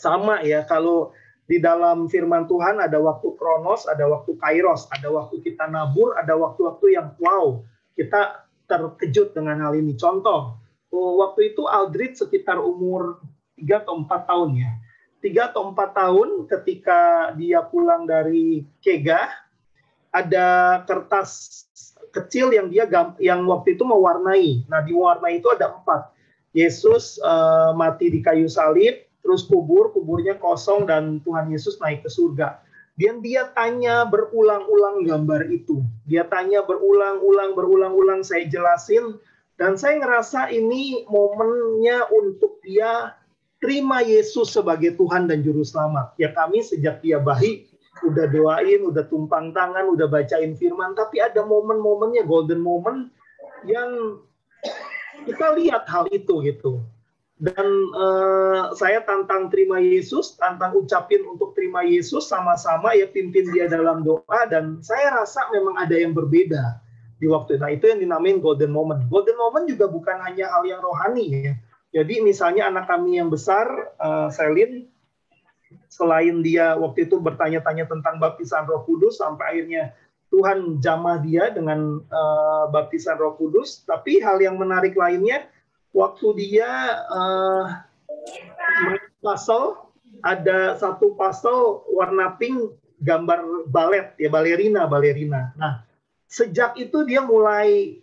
Sama ya, kalau di dalam firman Tuhan ada waktu kronos, ada waktu kairos, ada waktu kita nabur, ada waktu-waktu yang wow, kita terkejut dengan hal ini. Contoh, waktu itu Aldrich sekitar umur 3 atau 4 tahun ya. 3 atau 4 tahun ketika dia pulang dari Kegah, ada kertas kecil yang yang waktu itu mewarnai. Nah, di warna itu ada 4. Yesus mati di kayu salib, terus kuburnya kosong, dan Tuhan Yesus naik ke surga. Dan dia tanya berulang-ulang gambar itu. Dia tanya berulang-ulang, saya jelasin. Dan saya ngerasa ini momennya untuk dia terima Yesus sebagai Tuhan dan Juru Selamat. Ya, kami sejak dia bayi, udah doain, udah tumpang tangan, udah bacain firman. Tapi ada momen-momennya, golden moment, yang kita lihat hal itu gitu. Dan saya tantang terima Yesus, tantang ucapin untuk terima Yesus sama-sama ya, pimpin dia dalam doa, dan saya rasa memang ada yang berbeda di waktu itu. Nah, itu yang dinamain golden moment. Golden moment juga bukan hanya hal yang rohani ya. Jadi misalnya anak kami yang besar, Selin, selain dia waktu itu bertanya-tanya tentang baptisan Roh Kudus, sampai akhirnya Tuhan jamah dia dengan baptisan Roh Kudus, tapi hal yang menarik lainnya, waktu dia puzzle, ada satu puzzle warna pink gambar balet ya, balerina. Nah, sejak itu dia mulai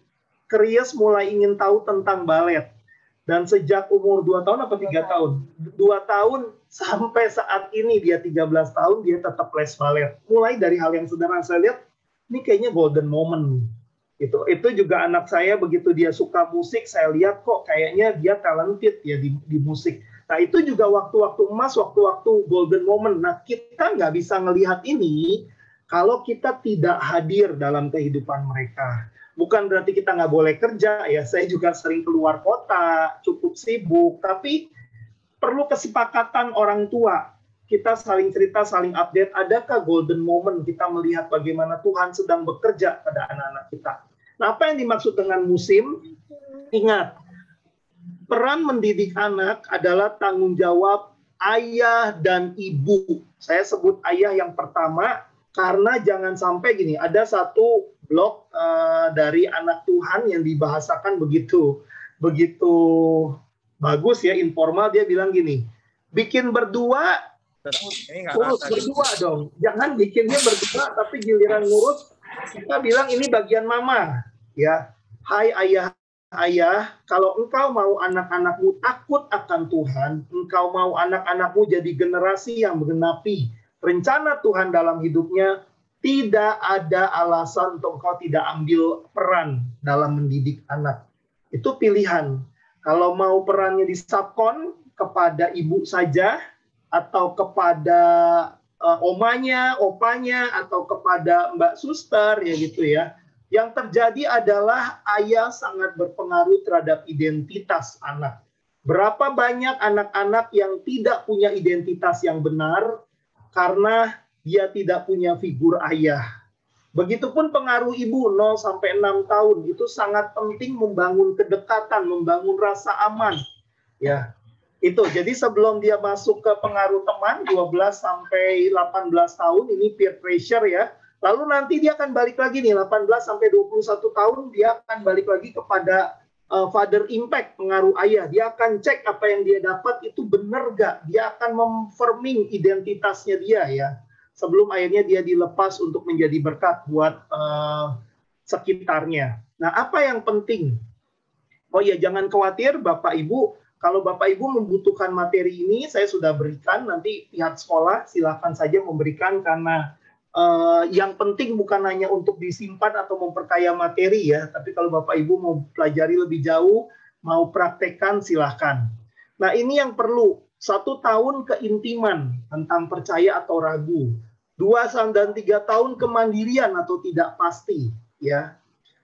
curious, mulai ingin tahu tentang balet. Dan sejak umur 2 tahun atau 3 tahun? 2 tahun sampai saat ini dia 13 tahun, dia tetap les balet. Mulai dari hal yang sederhana, saya lihat ini kayaknya golden moment. Itu juga anak saya, begitu dia suka musik, saya lihat kok kayaknya dia talented ya di musik. Nah, itu juga waktu-waktu emas, waktu-waktu golden moment. Nah, kita nggak bisa ngelihat ini kalau kita tidak hadir dalam kehidupan mereka. Bukan berarti kita nggak boleh kerja ya, saya juga sering keluar kota, cukup sibuk, tapi perlu kesepakatan orang tua. Kita saling cerita, saling update, adakah golden moment kita melihat bagaimana Tuhan sedang bekerja pada anak-anak kita. Nah, apa yang dimaksud dengan musim? Ingat, peran mendidik anak adalah tanggung jawab ayah dan ibu. Saya sebut ayah yang pertama, karena jangan sampai gini, ada satu blog dari anak Tuhan yang dibahasakan begitu bagus ya, informal. Dia bilang gini, bikin berdua, urus berdua dong. Jangan bikinnya berdua, tapi giliran ngurus, kita bilang ini bagian mama. Ya, hai ayah, kalau engkau mau anak-anakmu takut akan Tuhan, engkau mau anak-anakmu jadi generasi yang menggenapi rencana Tuhan dalam hidupnya, tidak ada alasan untuk engkau tidak ambil peran dalam mendidik anak. Itu pilihan. Kalau mau perannya di subkon kepada ibu saja, atau kepada omanya, opanya, atau kepada mbak suster ya gitu ya. Yang terjadi adalah ayah sangat berpengaruh terhadap identitas anak. Berapa banyak anak-anak yang tidak punya identitas yang benar karena dia tidak punya figur ayah. Begitupun pengaruh ibu 0 sampai 6 tahun, itu sangat penting membangun kedekatan, membangun rasa aman. Ya, itu. Jadi sebelum dia masuk ke pengaruh teman 12 sampai 18 tahun, ini peer pressure ya. Lalu nanti dia akan balik lagi nih 18 sampai 21 tahun, dia akan balik lagi kepada father impact, pengaruh ayah. Dia akan cek apa yang dia dapat itu benar gak. Dia akan memforming identitasnya dia ya. Sebelum akhirnya dia dilepas untuk menjadi berkat buat sekitarnya. Nah, apa yang penting? Oh ya, jangan khawatir Bapak Ibu. Kalau Bapak Ibu membutuhkan materi ini, saya sudah berikan. Nanti pihak sekolah silakan saja memberikan, karena yang penting bukan hanya untuk disimpan atau memperkaya materi ya, tapi kalau Bapak Ibu mau pelajari lebih jauh, mau praktekkan, silahkan. Nah, ini yang perlu. 1 tahun keintiman tentang percaya atau ragu. 2 dan 3 tahun kemandirian atau tidak pasti. Ya.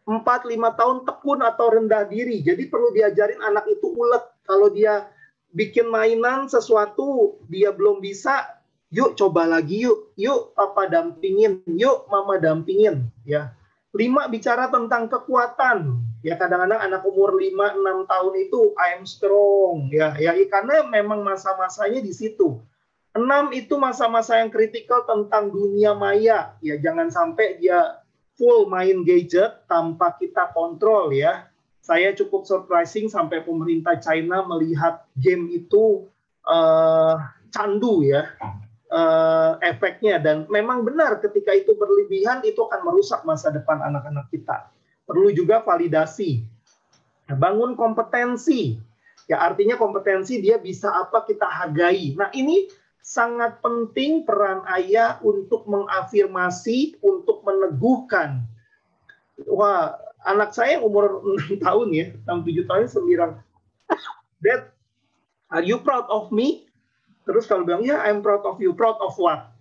4-5 tahun tekun atau rendah diri. Jadi perlu diajarin anak itu ulet. Kalau dia bikin mainan sesuatu, dia belum bisa, yuk coba lagi yuk papa dampingin, yuk mama dampingin ya. 5, bicara tentang kekuatan. Ya, kadang-kadang anak umur 5-6 tahun itu I am strong ya karena memang masa-masanya di situ. 6 itu masa-masa yang kritikal tentang dunia maya. Ya, jangan sampai dia full main gadget tanpa kita kontrol ya. Saya cukup surprising sampai pemerintah China melihat game itu candu ya efeknya. Dan memang benar ketika itu berlebihan itu akan merusak masa depan anak-anak kita. Perlu juga validasi. Bangun kompetensi. Ya, artinya kompetensi dia bisa apa kita hargai. Nah, ini sangat penting peran ayah untuk mengafirmasi, untuk meneguhkan. Wah, anak saya umur 6 tahun ya, 6-7 tahun, 9. Dad, are you proud of me? Terus kalau bilang, ya, I'm proud of you. Proud of what?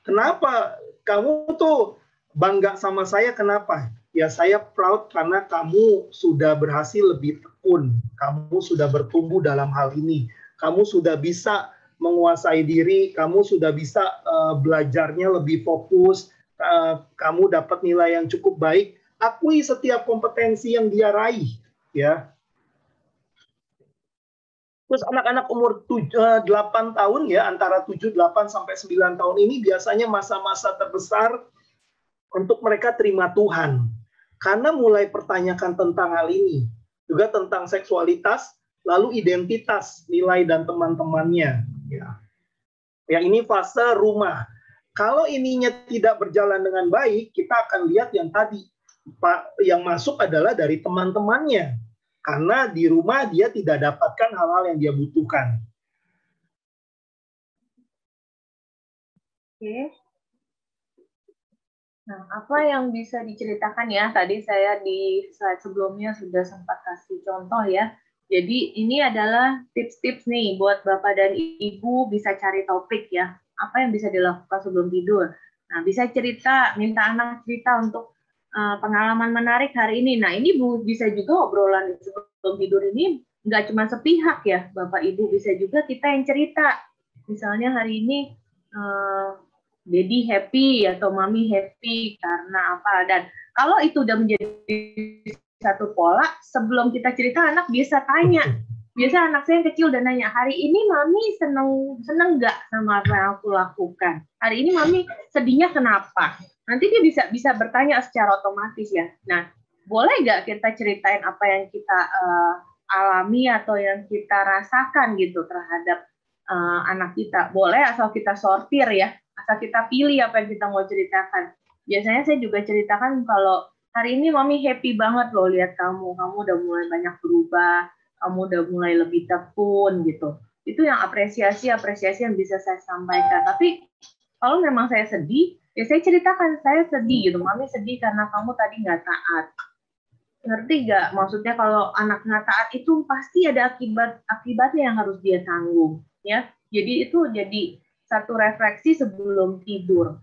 Kenapa? Kamu tuh bangga sama saya, kenapa? Ya, saya proud karena kamu sudah berhasil lebih tekun. Kamu sudah bertumbuh dalam hal ini. Kamu sudah bisa menguasai diri, kamu sudah bisa belajarnya lebih fokus, kamu dapat nilai yang cukup baik. Akui setiap kompetensi yang dia raih, ya. Terus anak-anak umur 8 tahun ya, antara 7, 8 sampai 9 tahun ini biasanya masa-masa terbesar untuk mereka terima Tuhan. Karena mulai pertanyakan tentang hal ini, juga tentang seksualitas, lalu identitas, nilai dan teman-temannya. Ya, ini fase rumah. Kalau ininya tidak berjalan dengan baik, kita akan lihat yang tadi, yang masuk adalah dari teman-temannya. Karena di rumah dia tidak dapatkan hal-hal yang dia butuhkan. Oke. Nah, apa yang bisa diceritakan ya? Tadi saya di slide sebelumnya sudah sempat kasih contoh ya. Jadi ini adalah tips-tips nih buat Bapak dan Ibu bisa cari topik ya. Apa yang bisa dilakukan sebelum tidur. Nah, bisa cerita, minta anak cerita untuk pengalaman menarik hari ini. Nah, ini bisa juga obrolan sebelum tidur ini nggak cuma sepihak ya, Bapak Ibu, bisa juga kita yang cerita. Misalnya hari ini Daddy happy atau Mami happy karena apa. Dan kalau itu udah menjadi satu pola, sebelum kita cerita anak biasa tanya. Biasa anak saya yang kecil udah nanya, hari ini Mami seneng nggak sama apa yang aku lakukan? Hari ini Mami sedihnya kenapa? Nanti dia bisa bertanya secara otomatis ya. Nah, boleh nggak kita ceritain apa yang kita alami atau yang kita rasakan gitu terhadap anak kita? Boleh asal kita sortir ya, asal kita pilih apa yang kita mau ceritakan. Biasanya saya juga ceritakan kalau hari ini Mami happy banget loh lihat kamu udah mulai banyak berubah, kamu udah mulai lebih tekun gitu. Itu yang apresiasi yang bisa saya sampaikan. Tapi kalau memang saya sedih, ya saya ceritakan saya sedih gitu. Mami sedih karena kamu tadi nggak taat. Ngerti nggak? Maksudnya kalau anak nggak taat itu pasti ada akibatnya yang harus dia tanggung. Ya, jadi itu jadi satu refleksi sebelum tidur.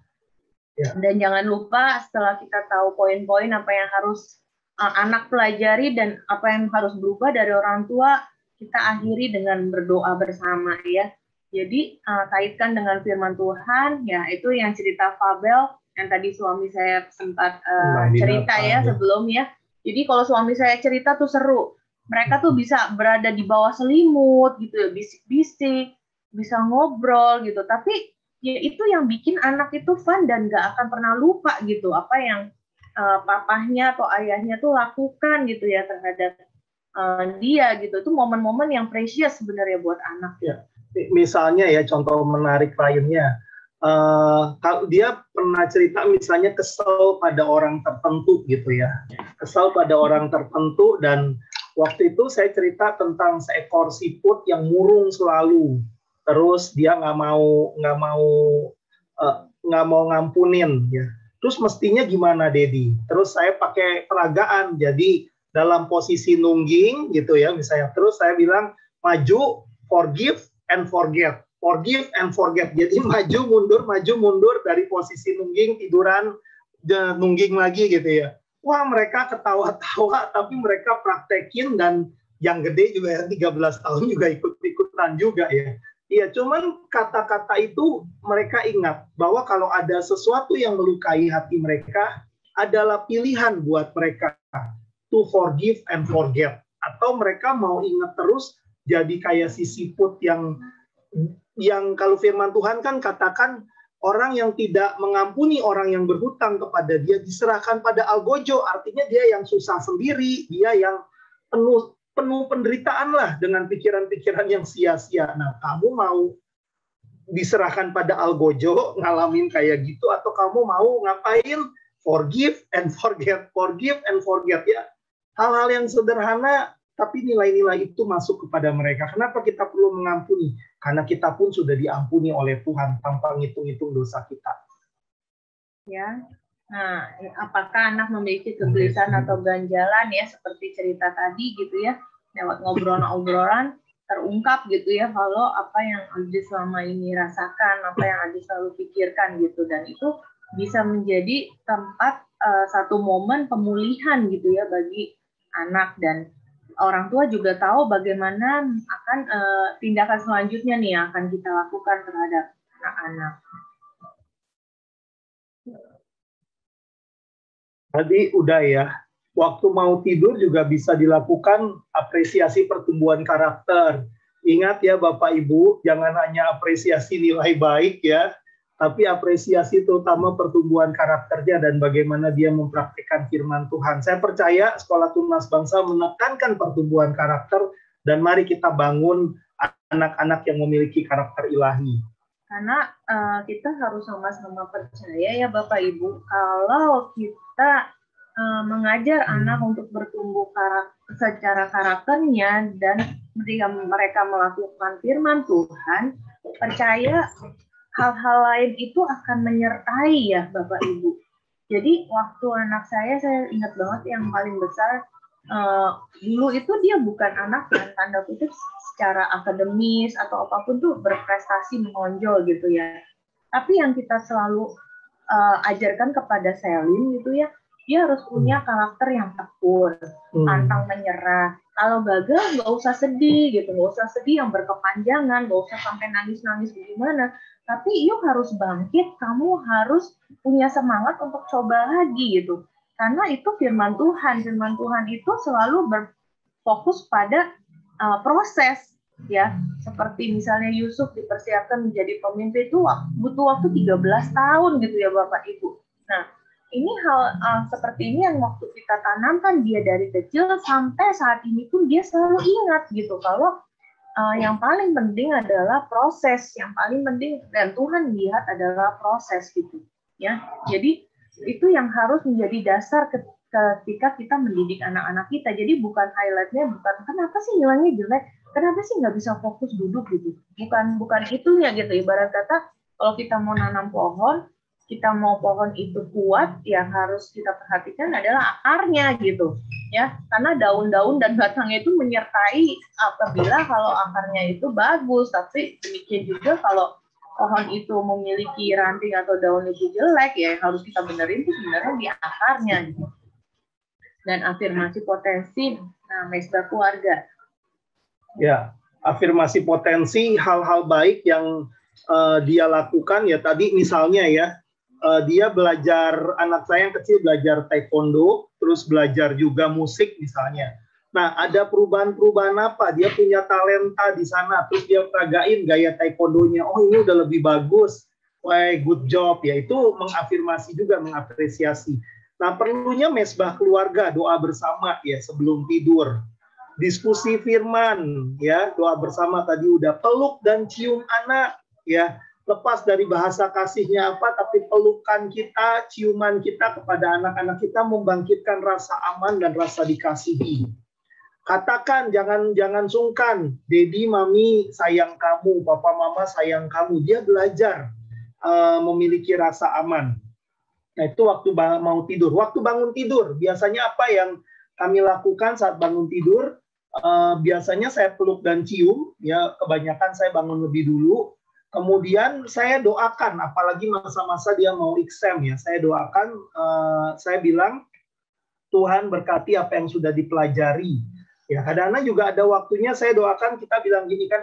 Ya. Dan jangan lupa setelah kita tahu poin-poin apa yang harus anak pelajari dan apa yang harus berubah dari orang tua, kita akhiri dengan berdoa bersama ya. Jadi kaitkan dengan firman Tuhan, ya itu yang cerita Fabel yang tadi suami saya sempat cerita ya sebelumnya. Jadi kalau suami saya cerita tuh seru. Mereka tuh bisa berada di bawah selimut gitu ya, bisik-bisik, bisa ngobrol gitu. Tapi ya itu yang bikin anak itu fun dan gak akan pernah lupa gitu apa yang papahnya atau ayahnya tuh lakukan gitu ya terhadap dia gitu. Itu momen-momen yang precious sebenarnya buat anak. Ya. Misalnya ya contoh menarik lainnya, kalau dia pernah cerita misalnya kesel pada orang tertentu gitu ya, kesel pada orang tertentu, dan waktu itu saya cerita tentang seekor siput yang murung selalu. Terus dia nggak mau ngampunin ya. Terus mestinya gimana Dedi? Terus saya pakai peragaan, jadi dalam posisi nungging gitu ya misalnya. Terus saya bilang maju, forgive and forget, forgive and forget. Jadi maju mundur dari posisi nungging, tiduran, nungging lagi gitu ya. Wah, mereka ketawa-tawa tapi mereka praktekin, dan yang gede juga ya 13 tahun juga ikut-ikutan juga ya. Iya, cuman kata-kata itu mereka ingat bahwa kalau ada sesuatu yang melukai hati mereka adalah pilihan buat mereka to forgive and forget. Atau mereka mau ingat terus jadi kayak si siput yang yang kalau firman Tuhan kan katakan orang yang tidak mengampuni orang yang berhutang kepada dia diserahkan pada algojo, artinya dia yang susah sendiri, dia yang penuh penderitaan lah dengan pikiran-pikiran yang sia-sia. Nah, kamu mau diserahkan pada algojo, ngalamin kayak gitu, atau kamu mau ngapain? Forgive and forget, forgive and forget ya. Hal-hal yang sederhana, tapi nilai-nilai itu masuk kepada mereka. Kenapa kita perlu mengampuni? Karena kita pun sudah diampuni oleh Tuhan tanpa ngitung-ngitung dosa kita. Ya. Nah, apakah anak memiliki kegelisahan atau ganjalan ya seperti cerita tadi gitu ya, lewat ngobrolan-ngobrolan terungkap gitu ya kalau apa yang Adi selama ini rasakan, apa yang Adi selalu pikirkan gitu, dan itu bisa menjadi tempat satu momen pemulihan gitu ya bagi anak, dan orang tua juga tahu bagaimana akan tindakan selanjutnya nih yang akan kita lakukan terhadap anak-anak. Tadi udah ya, waktu mau tidur juga bisa dilakukan apresiasi pertumbuhan karakter. Ingat ya Bapak Ibu, jangan hanya apresiasi nilai baik ya, tapi apresiasi terutama pertumbuhan karakternya dan bagaimana dia mempraktikkan firman Tuhan. Saya percaya Sekolah Tunas Bangsa menekankan pertumbuhan karakter, dan mari kita bangun anak-anak yang memiliki karakter ilahi. Karena kita harus sama-sama percaya ya Bapak Ibu, kalau kita mengajar anak untuk bertumbuh secara karakternya, dan ketika mereka melakukan firman Tuhan, percaya hal-hal lain itu akan menyertai ya Bapak Ibu. Jadi waktu anak saya ingat banget yang paling besar, dulu itu dia bukan anak yang tanda kutip secara akademis atau apapun tuh berprestasi menonjol gitu ya. Tapi yang kita selalu ajarkan kepada Selin gitu ya, dia harus punya karakter yang tekun, pantang menyerah. Kalau gagal nggak usah sedih gitu, nggak usah sedih yang berkepanjangan, nggak usah sampai nangis-nangis gimana. Tapi yuk harus bangkit, kamu harus punya semangat untuk coba lagi gitu. Karena itu firman Tuhan itu selalu berfokus pada proses ya. Seperti misalnya Yusuf dipersiapkan menjadi pemimpin itu butuh waktu 13 tahun gitu ya Bapak Ibu. Nah, ini hal seperti ini yang waktu kita tanamkan dia dari kecil sampai saat ini pun dia selalu ingat gitu kalau yang paling penting adalah proses, yang paling penting dan Tuhan lihat adalah proses gitu ya. Jadi itu yang harus menjadi dasar ketika kita mendidik anak-anak kita. Jadi bukan highlightnya, bukan kenapa sih nilainya jelek, kenapa sih nggak bisa fokus duduk gitu, bukan itunya gitu. Ibarat kata kalau kita mau nanam pohon, kita mau pohon itu kuat, yang harus kita perhatikan adalah akarnya gitu ya, karena daun-daun dan batangnya itu menyertai apabila kalau akarnya itu bagus. Tapi demikian juga kalau pohon itu memiliki ranting atau daun itu jelek, ya harus kita benerin itu sebenarnya di akarnya gitu. Dan afirmasi potensi, nah mesbah keluarga. Ya, afirmasi potensi hal-hal baik yang dia lakukan ya. Tadi misalnya ya, dia belajar, anak saya yang kecil belajar taekwondo, terus belajar juga musik misalnya. Nah, ada perubahan-perubahan apa? Dia punya talenta di sana, terus dia peragain gaya taekwondonya. Oh, ini udah lebih bagus. Wah, good job. Ya, itu mengafirmasi juga, mengapresiasi. Nah, perlunya mesbah keluarga, doa bersama ya sebelum tidur. Diskusi firman, ya, doa bersama tadi udah. Peluk dan cium anak, ya. Lepas dari bahasa kasihnya apa, tapi pelukan kita, ciuman kita kepada anak-anak kita membangkitkan rasa aman dan rasa dikasihi. Katakan, jangan sungkan, Dedi, Mami sayang kamu, Papa, Mama sayang kamu. Dia belajar memiliki rasa aman. Nah, itu waktu mau tidur. Waktu bangun tidur, biasanya apa yang kami lakukan saat bangun tidur? Biasanya saya peluk dan cium, ya kebanyakan saya bangun lebih dulu. Kemudian saya doakan, apalagi masa-masa dia mau exam ya, saya doakan, saya bilang, Tuhan berkati apa yang sudah dipelajari. Ya, kadang-kadang juga ada waktunya saya doakan, kita bilang gini kan,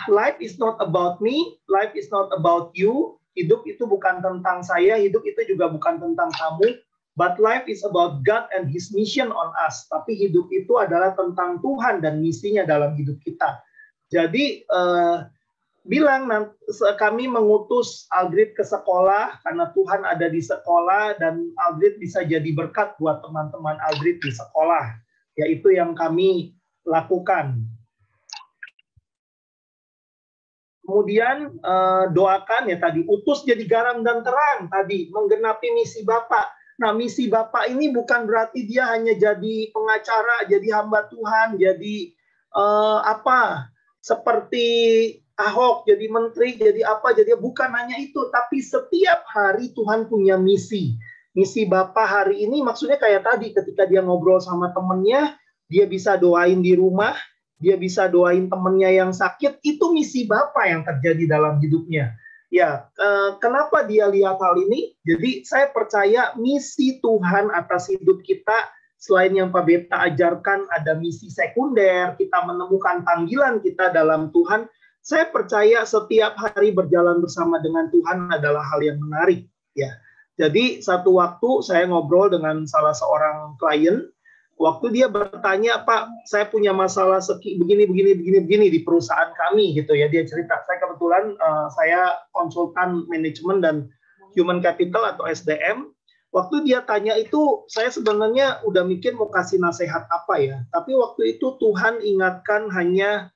life is not about me, life is not about you, hidup itu bukan tentang saya, hidup itu juga bukan tentang kamu, but life is about God and His mission on us. Tapi hidup itu adalah tentang Tuhan dan misinya dalam hidup kita. Jadi, bilang kami mengutus Aldrit ke sekolah karena Tuhan ada di sekolah dan Aldrit bisa jadi berkat buat teman-teman Aldrit di sekolah. Yaitu yang kami lakukan. Kemudian doakan ya tadi, utus jadi garam dan terang tadi, menggenapi misi Bapak. Nah, misi Bapak ini bukan berarti dia hanya jadi pengacara, jadi hamba Tuhan, jadi seperti Ahok, jadi menteri, jadi apa, jadi bukan hanya itu, tapi setiap hari Tuhan punya misi. Misi Bapak hari ini maksudnya kayak tadi, ketika dia ngobrol sama temennya, dia bisa doain di rumah, dia bisa doain temennya yang sakit, itu misi Bapak yang terjadi dalam hidupnya. Ya, kenapa dia lihat hal ini? Jadi saya percaya misi Tuhan atas hidup kita, selain yang Pak Beta ajarkan, ada misi sekunder, kita menemukan panggilan kita dalam Tuhan. Saya percaya setiap hari berjalan bersama dengan Tuhan adalah hal yang menarik. Ya, jadi satu waktu saya ngobrol dengan salah seorang klien. Waktu dia bertanya, Pak, saya punya masalah begini di perusahaan kami gitu ya. Dia cerita, saya kebetulan saya konsultan manajemen dan human capital atau SDM. Waktu dia tanya itu, saya sebenarnya udah mikir mau kasih nasihat apa ya. Tapi waktu itu Tuhan ingatkan hanya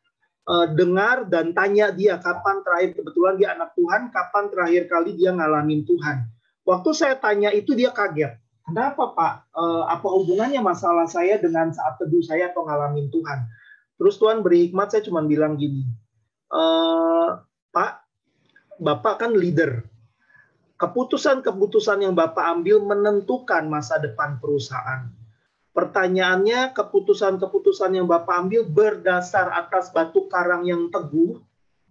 dengar dan tanya dia kapan terakhir, kebetulan dia anak Tuhan, kapan terakhir kali dia ngalamin Tuhan. Waktu saya tanya itu dia kaget. Kenapa Pak? Apa hubungannya masalah saya dengan saat teduh saya atau ngalamin Tuhan? Terus Tuhan beri hikmat, saya cuma bilang gini, Pak, Bapak kan leader. Keputusan-keputusan yang Bapak ambil menentukan masa depan perusahaan. Pertanyaannya, keputusan-keputusan yang Bapak ambil berdasar atas batu karang yang teguh,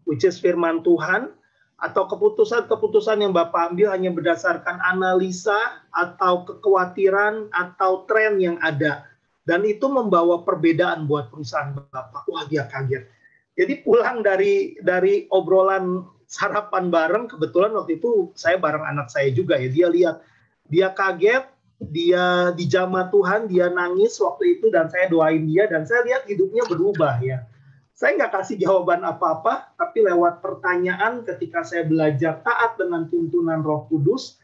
which is firman Tuhan, atau keputusan-keputusan yang Bapak ambil hanya berdasarkan analisa atau kekhawatiran atau tren yang ada. Dan itu membawa perbedaan buat perusahaan Bapak. Wah, dia kaget. Jadi pulang dari obrolan sarapan bareng, kebetulan waktu itu saya bareng anak saya juga ya. Dia lihat, dia kaget, dia dijamah Tuhan, dia nangis waktu itu dan saya doain dia dan saya lihat hidupnya berubah ya. Saya nggak kasih jawaban apa-apa, tapi lewat pertanyaan ketika saya belajar taat dengan tuntunan Roh Kudus,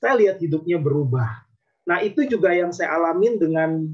saya lihat hidupnya berubah. Nah, itu juga yang saya alamin dengan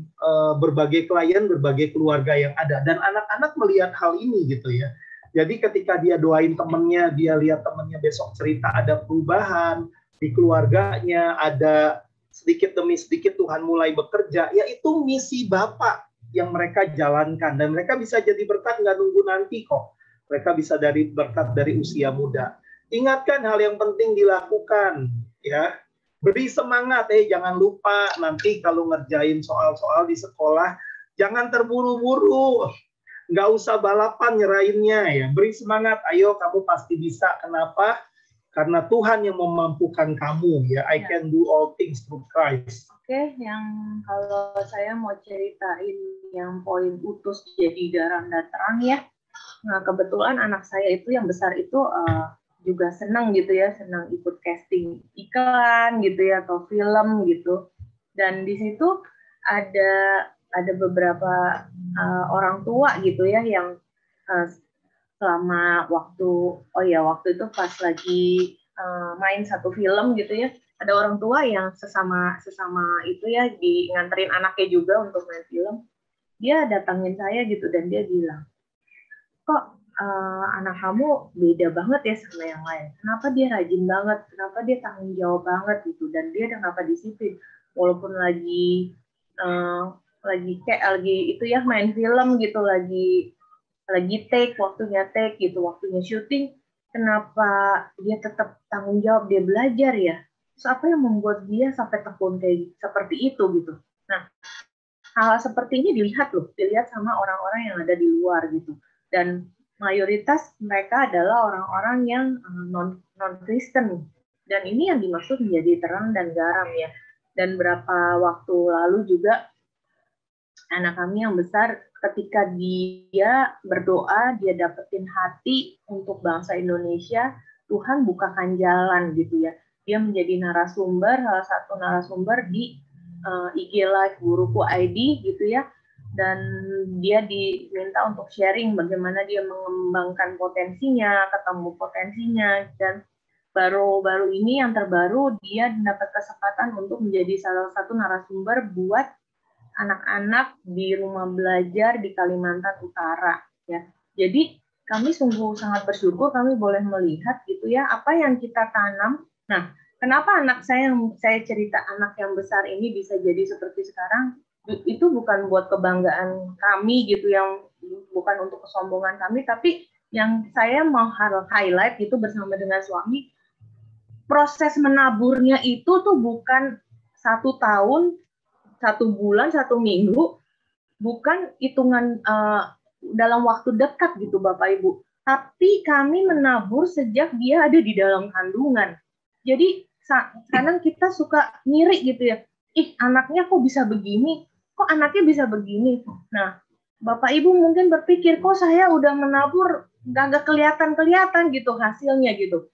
berbagai klien, berbagai keluarga yang ada. Dan anak-anak melihat hal ini gitu ya. Jadi ketika dia doain temennya, dia lihat temennya besok cerita ada perubahan, di keluarganya ada sedikit demi sedikit Tuhan mulai bekerja, yaitu misi Bapak yang mereka jalankan. Dan mereka bisa jadi berkat nggak nunggu nanti kok. Mereka bisa dari berkat dari usia muda. Ingatkan hal yang penting dilakukan, ya. Beri semangat, jangan lupa nanti kalau ngerjain soal-soal di sekolah, jangan terburu-buru, nggak usah balapan nyerahinnya ya. Beri semangat, ayo kamu pasti bisa. Kenapa? Karena Tuhan yang memampukan kamu ya. I can do all things through Christ. Oke, yang kalau saya mau ceritain yang poin utus jadi garam dan terang ya. Nah, kebetulan anak saya itu yang besar itu juga senang gitu ya, senang ikut casting iklan gitu ya atau film gitu. Dan di situ ada beberapa orang tua gitu ya yang selama waktu itu pas lagi main satu film gitu ya, ada orang tua yang sesama itu ya nganterin anaknya juga untuk main film. Dia datangin saya gitu dan dia bilang, kok anak kamu beda banget ya sama yang lain. Kenapa dia rajin banget? Kenapa dia tanggung jawab banget gitu? Dan dia kenapa disiplin? Walaupun lagi itu ya main film gitu, lagi waktunya take gitu, waktunya syuting, kenapa dia tetap tanggung jawab, dia belajar ya? Terus apa yang membuat dia sampai tekun kayak seperti itu gitu? Nah, hal seperti ini dilihat sama orang-orang yang ada di luar gitu. Dan mayoritas mereka adalah orang-orang yang non-Kristen. Dan ini yang dimaksud menjadi terang dan garam ya. Dan berapa waktu lalu juga anak kami yang besar, ketika dia berdoa, dia dapetin hati untuk bangsa Indonesia, Tuhan bukakan jalan gitu ya. Dia menjadi salah satu narasumber di IG Live Guruku ID gitu ya. dan dia diminta untuk sharing bagaimana dia mengembangkan potensinya, ketemu potensinya, dan baru-baru ini yang terbaru dia mendapat kesempatan untuk menjadi salah satu narasumber buat anak-anak di rumah belajar di Kalimantan Utara ya. Jadi kami sungguh sangat bersyukur kami boleh melihat gitu ya apa yang kita tanam. Nah, kenapa anak saya cerita anak yang besar ini bisa jadi seperti sekarang, itu bukan buat kebanggaan kami gitu, yang bukan untuk kesombongan kami, tapi yang saya mau highlight itu bersama dengan suami, proses menaburnya itu tuh bukan 1 tahun, 1 bulan, 1 minggu, bukan hitungan dalam waktu dekat gitu Bapak Ibu, tapi kami menabur sejak dia ada di dalam kandungan. Jadi kadang kita suka ngiri gitu ya, anaknya kok bisa begini, kok anaknya bisa begini. Nah, Bapak Ibu mungkin berpikir, kok saya udah menabur gak kelihatan gitu hasilnya gitu.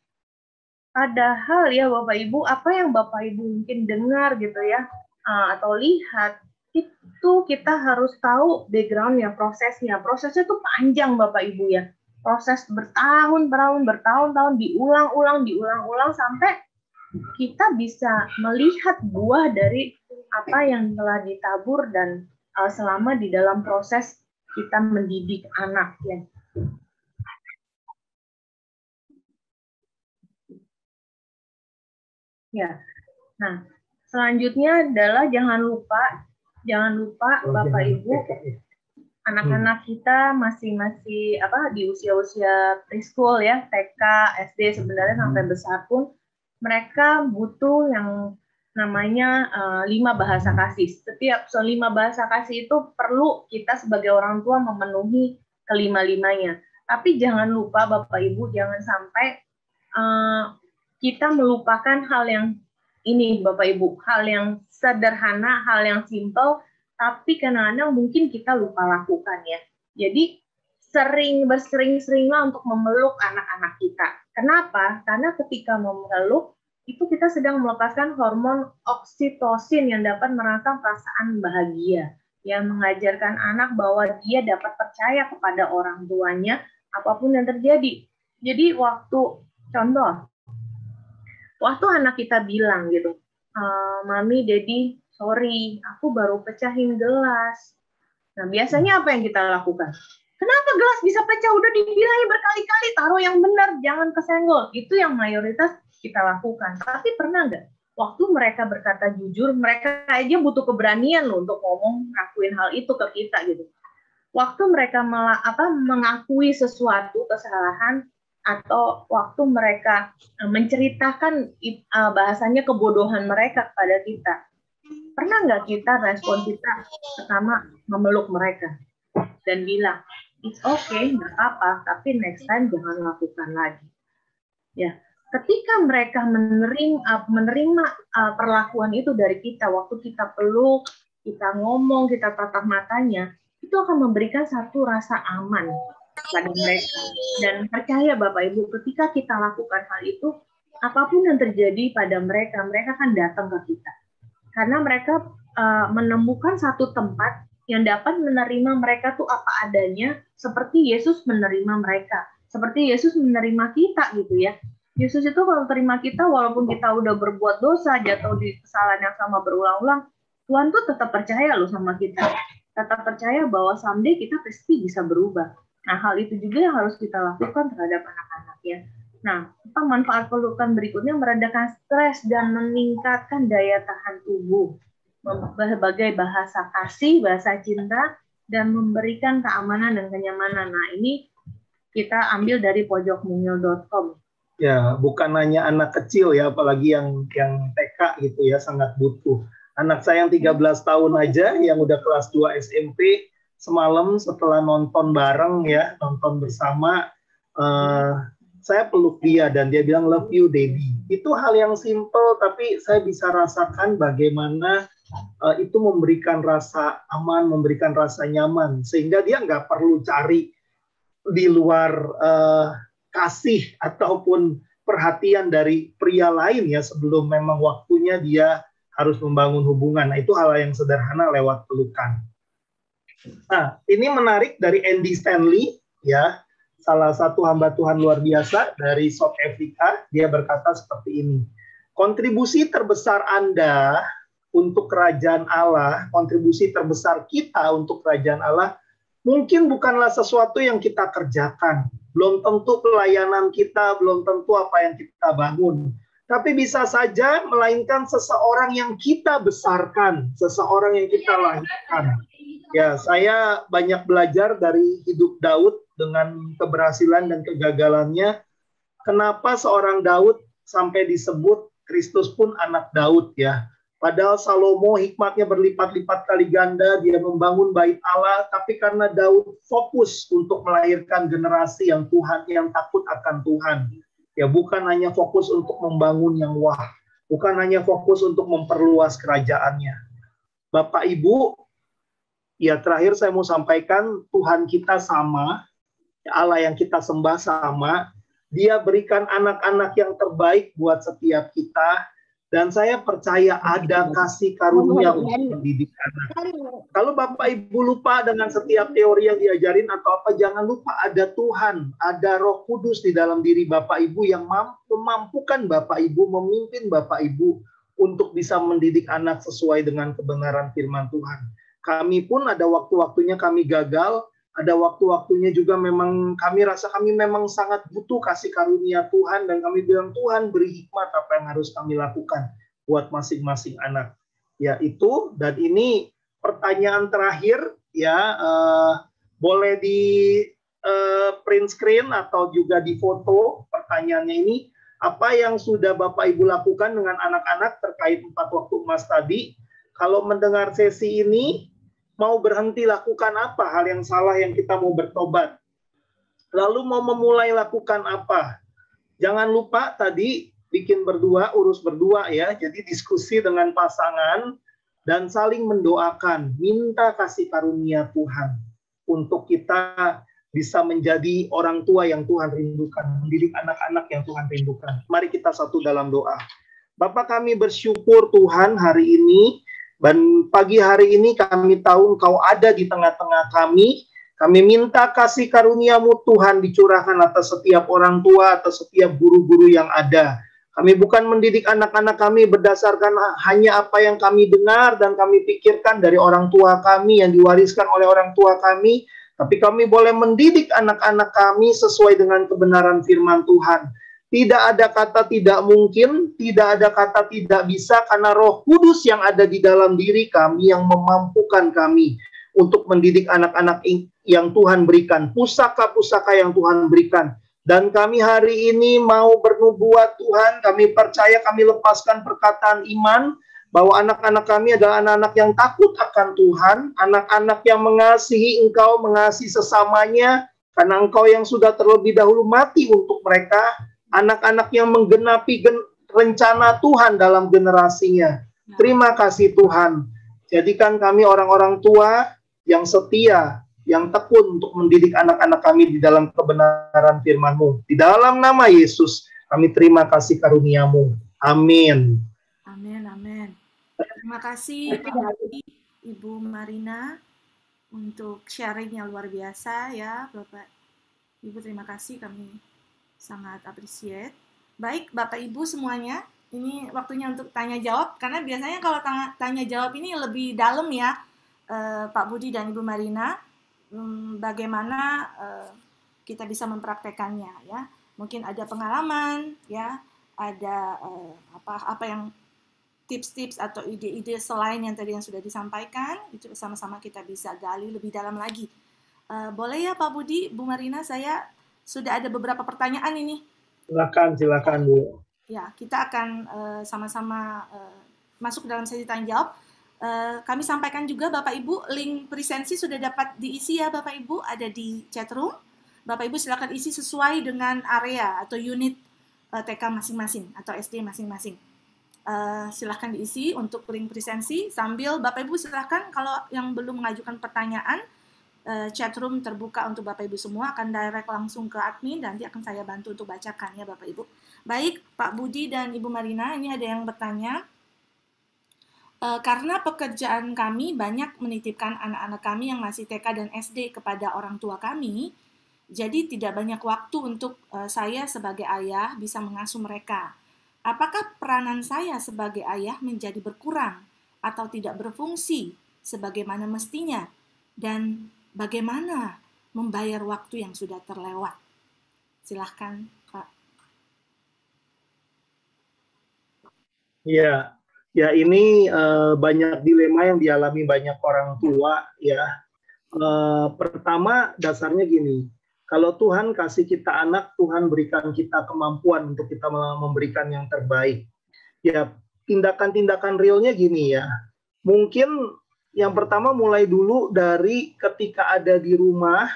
Padahal ya Bapak Ibu, apa yang Bapak Ibu mungkin dengar gitu ya, atau lihat, itu kita harus tahu background-nya, prosesnya. Prosesnya tuh panjang Bapak Ibu ya. Proses bertahun-tahun, diulang-ulang sampai kita bisa melihat buah dari apa yang telah ditabur dan selama di dalam proses kita mendidik anak ya. Ya. Nah, selanjutnya adalah jangan lupa Bapak Ibu, anak-anak kita masih di usia-usia preschool ya, TK, SD sebenarnya sampai besar pun mereka butuh yang namanya 5 bahasa kasih. Setiap 5 bahasa kasih itu perlu kita sebagai orang tua memenuhi kelima-limanya. Tapi jangan lupa Bapak Ibu, jangan sampai kita melupakan hal yang ini Bapak Ibu, hal yang sederhana, hal yang simple, tapi kadang-kadang mungkin kita lupa lakukan ya. Jadi bersering-seringlah untuk memeluk anak-anak kita. Kenapa? Karena ketika memeluk, itu kita sedang melepaskan hormon oksitosin yang dapat merangsang perasaan bahagia. Yang mengajarkan anak bahwa dia dapat percaya kepada orang tuanya, apapun yang terjadi. Jadi waktu anak kita bilang gitu, Mami, Daddy, sorry, aku baru pecahin gelas. Nah, biasanya apa yang kita lakukan? Kenapa gelas bisa pecah? Udah dibilangin berkali-kali, taruh yang benar, jangan kesenggol. Itu yang mayoritas kita lakukan. Tapi pernah nggak? Waktu mereka berkata jujur, mereka aja butuh keberanian loh untuk ngomong, ngakuin hal itu ke kita gitu. Waktu mereka mengakui sesuatu kesalahan, atau waktu mereka menceritakan bahasanya kebodohan mereka kepada kita, pernah nggak kita respon kita pertama memeluk mereka dan bilang it's okay, nggak apa-apa, tapi next time jangan lakukan lagi ya. Ketika mereka menerima perlakuan itu dari kita, waktu kita peluk, kita ngomong, kita tatap matanya, itu akan memberikan satu rasa aman pada mereka. Dan percaya Bapak Ibu, ketika kita lakukan hal itu, apapun yang terjadi pada mereka, mereka akan datang ke kita. Karena mereka menemukan satu tempat yang dapat menerima mereka tuh apa adanya, seperti Yesus menerima mereka. Seperti Yesus menerima kita gitu ya. Yesus itu kalau terima kita, walaupun kita udah berbuat dosa, jatuh di kesalahan yang sama berulang-ulang, Tuhan tuh tetap percaya loh sama kita. Tetap percaya bahwa someday kita pasti bisa berubah. Nah, hal itu juga yang harus kita lakukan terhadap anak-anak ya. Nah, manfaat pelukan berikutnya meredakan stres dan meningkatkan daya tahan tubuh. Sebagai bahasa kasih, bahasa cinta, dan memberikan keamanan dan kenyamanan. Nah, ini kita ambil dari pojokmungil.com. Ya, bukan hanya anak kecil ya, apalagi yang TK gitu ya, sangat butuh. Anak saya yang 13 tahun aja, yang udah kelas 2 SMP, semalam setelah nonton bareng ya, nonton bersama, saya peluk dia dan dia bilang love you daddy. Itu hal yang simple, tapi saya bisa rasakan bagaimana itu memberikan rasa aman, memberikan rasa nyaman, sehingga dia nggak perlu cari di luar kasih ataupun perhatian dari pria lain ya, sebelum memang waktunya dia harus membangun hubungan. Nah, itu hal yang sederhana lewat pelukan. Nah, ini menarik dari Andy Stanley, ya, salah satu hamba Tuhan luar biasa dari South Africa. Dia berkata seperti ini, kontribusi terbesar Anda untuk kerajaan Allah, kontribusi terbesar kita untuk kerajaan Allah, mungkin bukanlah sesuatu yang kita kerjakan. Belum tentu pelayanan kita, belum tentu apa yang kita bangun. Tapi bisa saja melainkan seseorang yang kita besarkan, seseorang yang kita lahirkan. Ya, saya banyak belajar dari hidup Daud dengan keberhasilan dan kegagalannya. Kenapa seorang Daud sampai disebut Kristus pun anak Daud, ya. Padahal Salomo hikmatnya berlipat-lipat kali ganda, dia membangun bait Allah, tapi karena Daud fokus untuk melahirkan generasi yang Tuhan, yang takut akan Tuhan. Ya, bukan hanya fokus untuk membangun yang wah, bukan hanya fokus untuk memperluas kerajaannya. Bapak Ibu, ya terakhir saya mau sampaikan, Tuhan kita sama, Allah yang kita sembah sama, Dia berikan anak-anak yang terbaik buat setiap kita, dan saya percaya ada kasih karunia untuk mendidik anak. Kalau Bapak Ibu lupa dengan setiap teori yang diajarin atau apa, jangan lupa ada Tuhan, ada Roh Kudus di dalam diri Bapak Ibu yang memampukan Bapak Ibu, memimpin Bapak Ibu untuk bisa mendidik anak sesuai dengan kebenaran firman Tuhan. Kami pun ada waktu-waktunya kami gagal, ada waktu-waktunya juga memang kami rasa kami memang sangat butuh kasih karunia Tuhan, dan kami bilang, Tuhan beri hikmat apa yang harus kami lakukan buat masing-masing anak. Ya itu, dan ini pertanyaan terakhir, ya boleh di print screen atau juga di foto pertanyaannya ini. Apa yang sudah Bapak Ibu lakukan dengan anak-anak terkait 4 waktu emas tadi? Kalau mendengar sesi ini, mau berhenti lakukan apa? Hal yang salah yang kita mau bertobat. Lalu mau memulai lakukan apa? Jangan lupa tadi bikin berdua, urus berdua ya. Jadi diskusi dengan pasangan dan saling mendoakan. Minta kasih karunia Tuhan untuk kita bisa menjadi orang tua yang Tuhan rindukan. Mendidik anak-anak yang Tuhan rindukan. Mari kita satu dalam doa. Bapak, kami bersyukur Tuhan hari ini. Dan pagi hari ini kami tahu Engkau ada di tengah-tengah kami. Kami minta kasih karunia-Mu Tuhan dicurahkan atas setiap orang tua, atas setiap guru-guru yang ada. Kami bukan mendidik anak-anak kami berdasarkan hanya apa yang kami dengar dan kami pikirkan dari orang tua kami yang diwariskan oleh orang tua kami. Tapi kami boleh mendidik anak-anak kami sesuai dengan kebenaran firman Tuhan. Tidak ada kata tidak mungkin, tidak ada kata tidak bisa, karena Roh Kudus yang ada di dalam diri kami yang memampukan kami untuk mendidik anak-anak yang Tuhan berikan, pusaka-pusaka yang Tuhan berikan. Dan kami hari ini mau bernubuat Tuhan, kami percaya, kami lepaskan perkataan iman, bahwa anak-anak kami adalah anak-anak yang takut akan Tuhan, anak-anak yang mengasihi Engkau, mengasihi sesamanya, karena Engkau yang sudah terlebih dahulu mati untuk mereka, anak-anak yang menggenapi rencana Tuhan dalam generasinya. Terima kasih Tuhan. Jadikan kami orang-orang tua yang setia, yang tekun untuk mendidik anak-anak kami di dalam kebenaran firman-Mu. Di dalam nama Yesus, kami terima kasih karunia-Mu. Amin. Amin, amin. Terima kasih Pak Ibu Marina untuk sharing yang luar biasa ya, Bapak Ibu. Terima kasih, kami sangat appreciate. Baik, Bapak Ibu semuanya, ini waktunya untuk tanya jawab, karena biasanya kalau tanya jawab ini lebih dalam ya, Pak Budi dan Ibu Marina, bagaimana kita bisa mempraktekannya ya. Mungkin ada pengalaman ya, ada apa yang tips-tips atau ide-ide selain yang tadi yang sudah disampaikan, itu sama-sama kita bisa gali lebih dalam lagi. Boleh ya Pak Budi, Bu Marina, saya sudah ada beberapa pertanyaan ini. Silakan Bu. Ya, kita akan sama-sama masuk dalam sesi tanya jawab. Kami sampaikan juga Bapak Ibu, link presensi sudah dapat diisi ya Bapak Ibu, ada di chat room. Bapak Ibu silakan isi sesuai dengan area atau unit TK masing-masing atau SD masing-masing. Silahkan diisi untuk link presensi, sambil Bapak Ibu silahkan kalau yang belum mengajukan pertanyaan, chat room terbuka untuk Bapak Ibu semua, akan direct langsung ke admin, dan nanti akan saya bantu untuk bacakan ya Bapak Ibu. Baik, Pak Budi dan Ibu Marina, ini ada yang bertanya, Karena pekerjaan kami banyak menitipkan anak-anak kami yang masih TK dan SD kepada orang tua kami, jadi tidak banyak waktu untuk saya sebagai ayah bisa mengasuh mereka. Apakah peranan saya sebagai ayah menjadi berkurang atau tidak berfungsi sebagaimana mestinya? Dan bagaimana membayar waktu yang sudah terlewat? Silahkan, Pak. Ya, ya ini banyak dilema yang dialami banyak orang tua ya. Pertama dasarnya gini, kalau Tuhan kasih kita anak, Tuhan berikan kita kemampuan untuk kita memberikan yang terbaik. Ya, tindakan-tindakan realnya gini ya. Mungkin yang pertama mulai dulu dari ketika ada di rumah,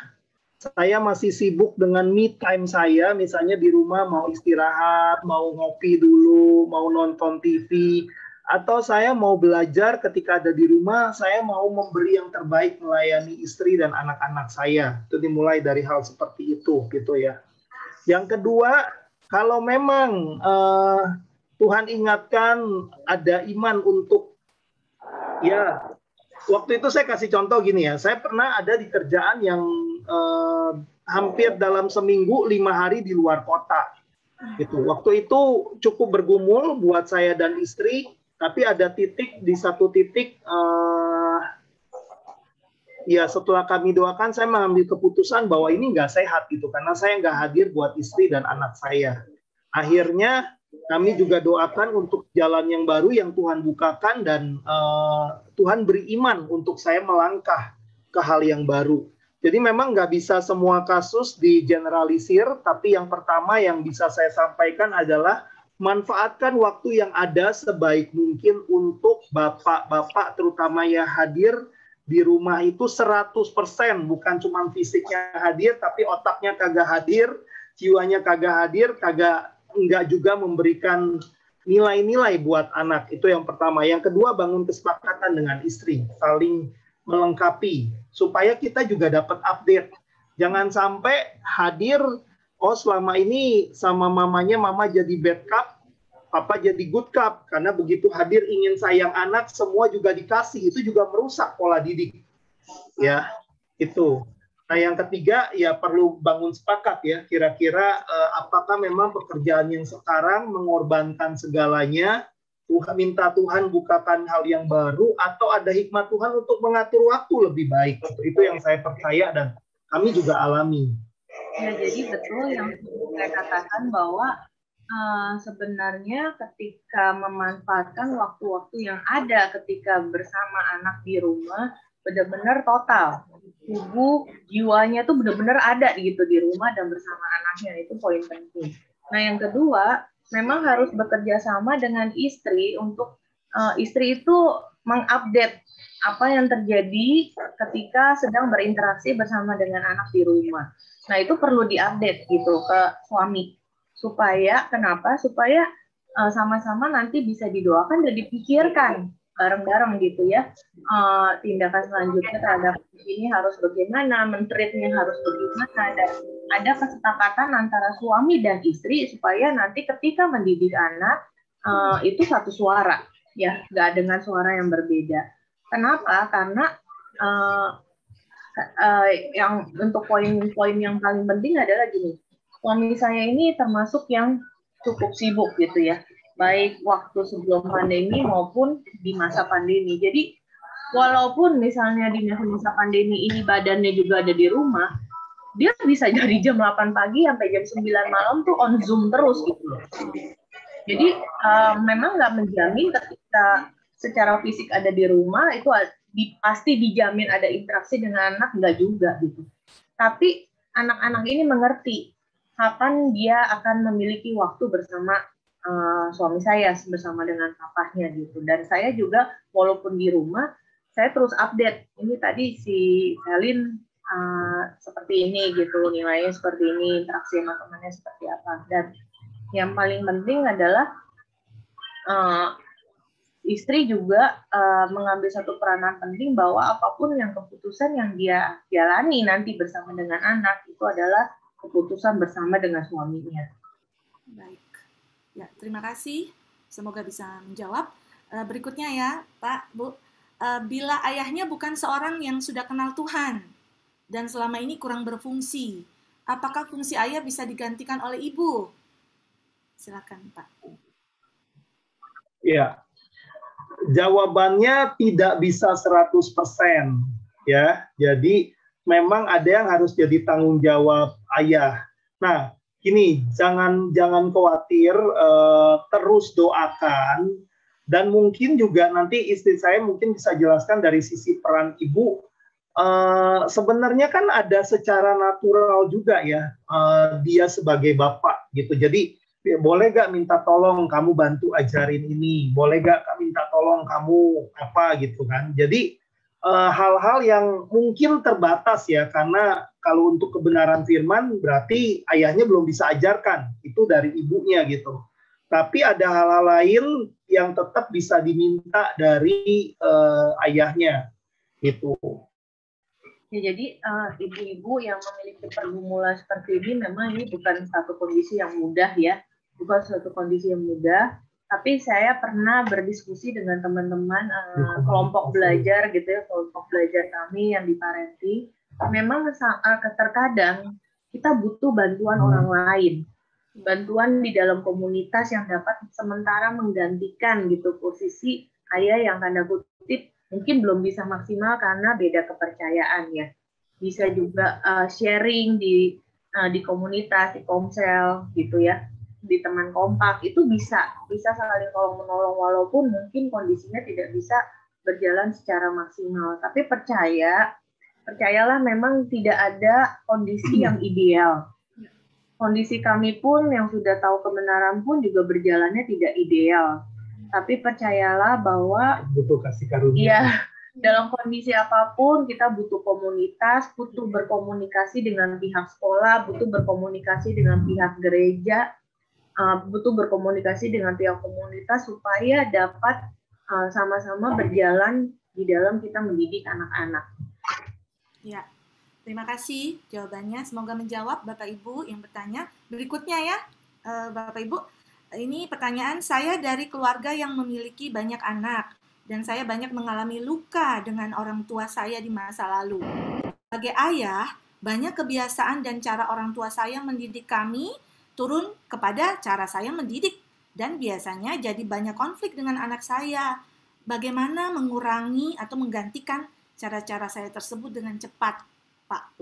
saya masih sibuk dengan me time saya, misalnya di rumah mau istirahat, mau ngopi dulu, mau nonton TV, atau saya mau belajar ketika ada di rumah, saya mau memberi yang terbaik melayani istri dan anak-anak saya. Itu dimulai dari hal seperti itu, gitu ya. Yang kedua, kalau memang Tuhan ingatkan ada iman untuk, ya, waktu itu saya kasih contoh gini ya, saya pernah ada di kerjaan yang hampir dalam seminggu 5 hari di luar kota. Gitu. Waktu itu cukup bergumul buat saya dan istri, tapi ada titik di satu titik, ya setelah kami doakan, saya mengambil keputusan bahwa ini nggak sehat gitu, karena saya nggak hadir buat istri dan anak saya. Akhirnya kami juga doakan untuk jalan yang baru yang Tuhan bukakan, dan Tuhan beri iman untuk saya melangkah ke hal yang baru. Jadi memang nggak bisa semua kasus digeneralisir, tapi yang pertama yang bisa saya sampaikan adalah manfaatkan waktu yang ada sebaik mungkin untuk bapak-bapak terutama ya hadir di rumah itu 100%, bukan cuma fisiknya hadir, tapi otaknya kagak hadir, jiwanya kagak hadir, enggak juga memberikan nilai-nilai buat anak. Itu yang pertama. Yang kedua, bangun kesepakatan dengan istri, saling melengkapi supaya kita juga dapat update. Jangan sampai hadir, oh selama ini sama mamanya mama jadi bad cup, papa jadi good cup, karena begitu hadir ingin sayang anak, semua juga dikasih, itu juga merusak pola didik. Ya, itu. Nah yang ketiga ya perlu bangun sepakat ya, kira-kira apakah memang pekerjaan yang sekarang mengorbankan segalanya, Tuhan minta Tuhan bukakan hal yang baru, atau ada hikmat Tuhan untuk mengatur waktu lebih baik. Itu yang saya percaya dan kami juga alami. Ya, jadi betul yang saya katakan bahwa sebenarnya ketika memanfaatkan waktu-waktu yang ada ketika bersama anak di rumah, benar-benar total. Tubuh, jiwanya tuh benar-benar ada gitu di rumah dan bersama anaknya, itu poin penting. Nah yang kedua, memang harus bekerja sama dengan istri untuk istri itu mengupdate apa yang terjadi ketika sedang berinteraksi bersama dengan anak di rumah. Nah itu perlu diupdate gitu ke suami supaya kenapa? Supaya sama-sama nanti bisa didoakan dan dipikirkan bareng-bareng gitu ya, tindakan selanjutnya terhadap ini harus bagaimana, men-treatnya harus bagaimana, dan ada kesepakatan antara suami dan istri supaya nanti ketika mendidik anak itu satu suara ya, nggak dengan suara yang berbeda. Kenapa? Karena yang untuk poin-poin yang paling penting adalah gini, suami saya ini termasuk yang cukup sibuk gitu ya, baik waktu sebelum pandemi maupun di masa pandemi. Jadi walaupun misalnya di masa pandemi ini badannya juga ada di rumah, dia bisa dari jam 8 pagi sampai jam 9 malam tuh on Zoom terus gitu loh. Jadi memang nggak menjamin ketika secara fisik ada di rumah itu pasti dijamin ada interaksi dengan anak, nggak juga gitu. Tapi anak-anak ini mengerti kapan dia akan memiliki waktu bersama suami saya, bersama dengan papahnya gitu. Dan saya juga walaupun di rumah, saya terus update. Ini tadi si Selin seperti ini gitu, nilainya seperti ini, interaksi sama temannya seperti apa. Dan yang paling penting adalah istri juga mengambil satu peranan penting bahwa apapun yang keputusan yang dia jalani nanti bersama dengan anak itu adalah keputusan bersama dengan suaminya. Baik, ya terima kasih. Semoga bisa menjawab. Berikutnya ya, Pak, Bu. Bila ayahnya bukan seorang yang sudah kenal Tuhan dan selama ini kurang berfungsi, apakah fungsi ayah bisa digantikan oleh ibu? Silakan, Pak. Ya, jawabannya tidak bisa 100%, ya. Jadi memang ada yang harus jadi tanggung jawab ayah. Nah, gini, jangan khawatir, terus doakan, dan mungkin juga nanti istri saya mungkin bisa jelaskan dari sisi peran ibu. Sebenarnya kan ada secara natural juga ya, dia sebagai bapak gitu. Jadi boleh gak minta tolong kamu bantu ajarin ini, boleh gak minta tolong kamu apa gitu kan. Jadi hal-hal yang mungkin terbatas ya, karena kalau untuk kebenaran firman berarti ayahnya belum bisa ajarkan, itu dari ibunya gitu. Tapi ada hal-hal lain yang tetap bisa diminta dari ayahnya gitu. Ya, jadi ibu-ibu yang memiliki pergumulan seperti ini memang ini bukan satu kondisi yang mudah ya, bukan suatu kondisi yang mudah. Tapi saya pernah berdiskusi dengan teman-teman kelompok belajar gitu ya, kelompok belajar kami yang di Parenti. Memang terkadang kita butuh bantuan orang lain, bantuan di dalam komunitas yang dapat sementara menggantikan gitu posisi ayah yang tanda kutip mungkin belum bisa maksimal karena beda kepercayaan ya. Bisa juga sharing di komunitas, di komsel gitu ya, di teman kompak, itu bisa saling tolong menolong walaupun mungkin kondisinya tidak bisa berjalan secara maksimal. Tapi percayalah memang tidak ada kondisi yang ideal. Kondisi kami pun yang sudah tahu kebenaran pun juga berjalannya tidak ideal. Tapi percayalah bahwa butuh kasih karunia. Iya, dalam kondisi apapun kita butuh komunitas, butuh berkomunikasi dengan pihak sekolah, butuh berkomunikasi dengan pihak gereja, butuh berkomunikasi dengan pihak komunitas supaya dapat sama-sama berjalan di dalam kita mendidik anak-anak. Ya, terima kasih jawabannya. Semoga menjawab Bapak Ibu yang bertanya. Berikutnya ya, Bapak Ibu. Ini pertanyaan saya dari keluarga yang memiliki banyak anak dan saya banyak mengalami luka dengan orang tua saya di masa lalu. Sebagai ayah, banyak kebiasaan dan cara orang tua saya mendidik kami turun kepada cara saya mendidik dan biasanya jadi banyak konflik dengan anak saya. Bagaimana mengurangi atau menggantikan cara-cara saya tersebut dengan cepat, Pak?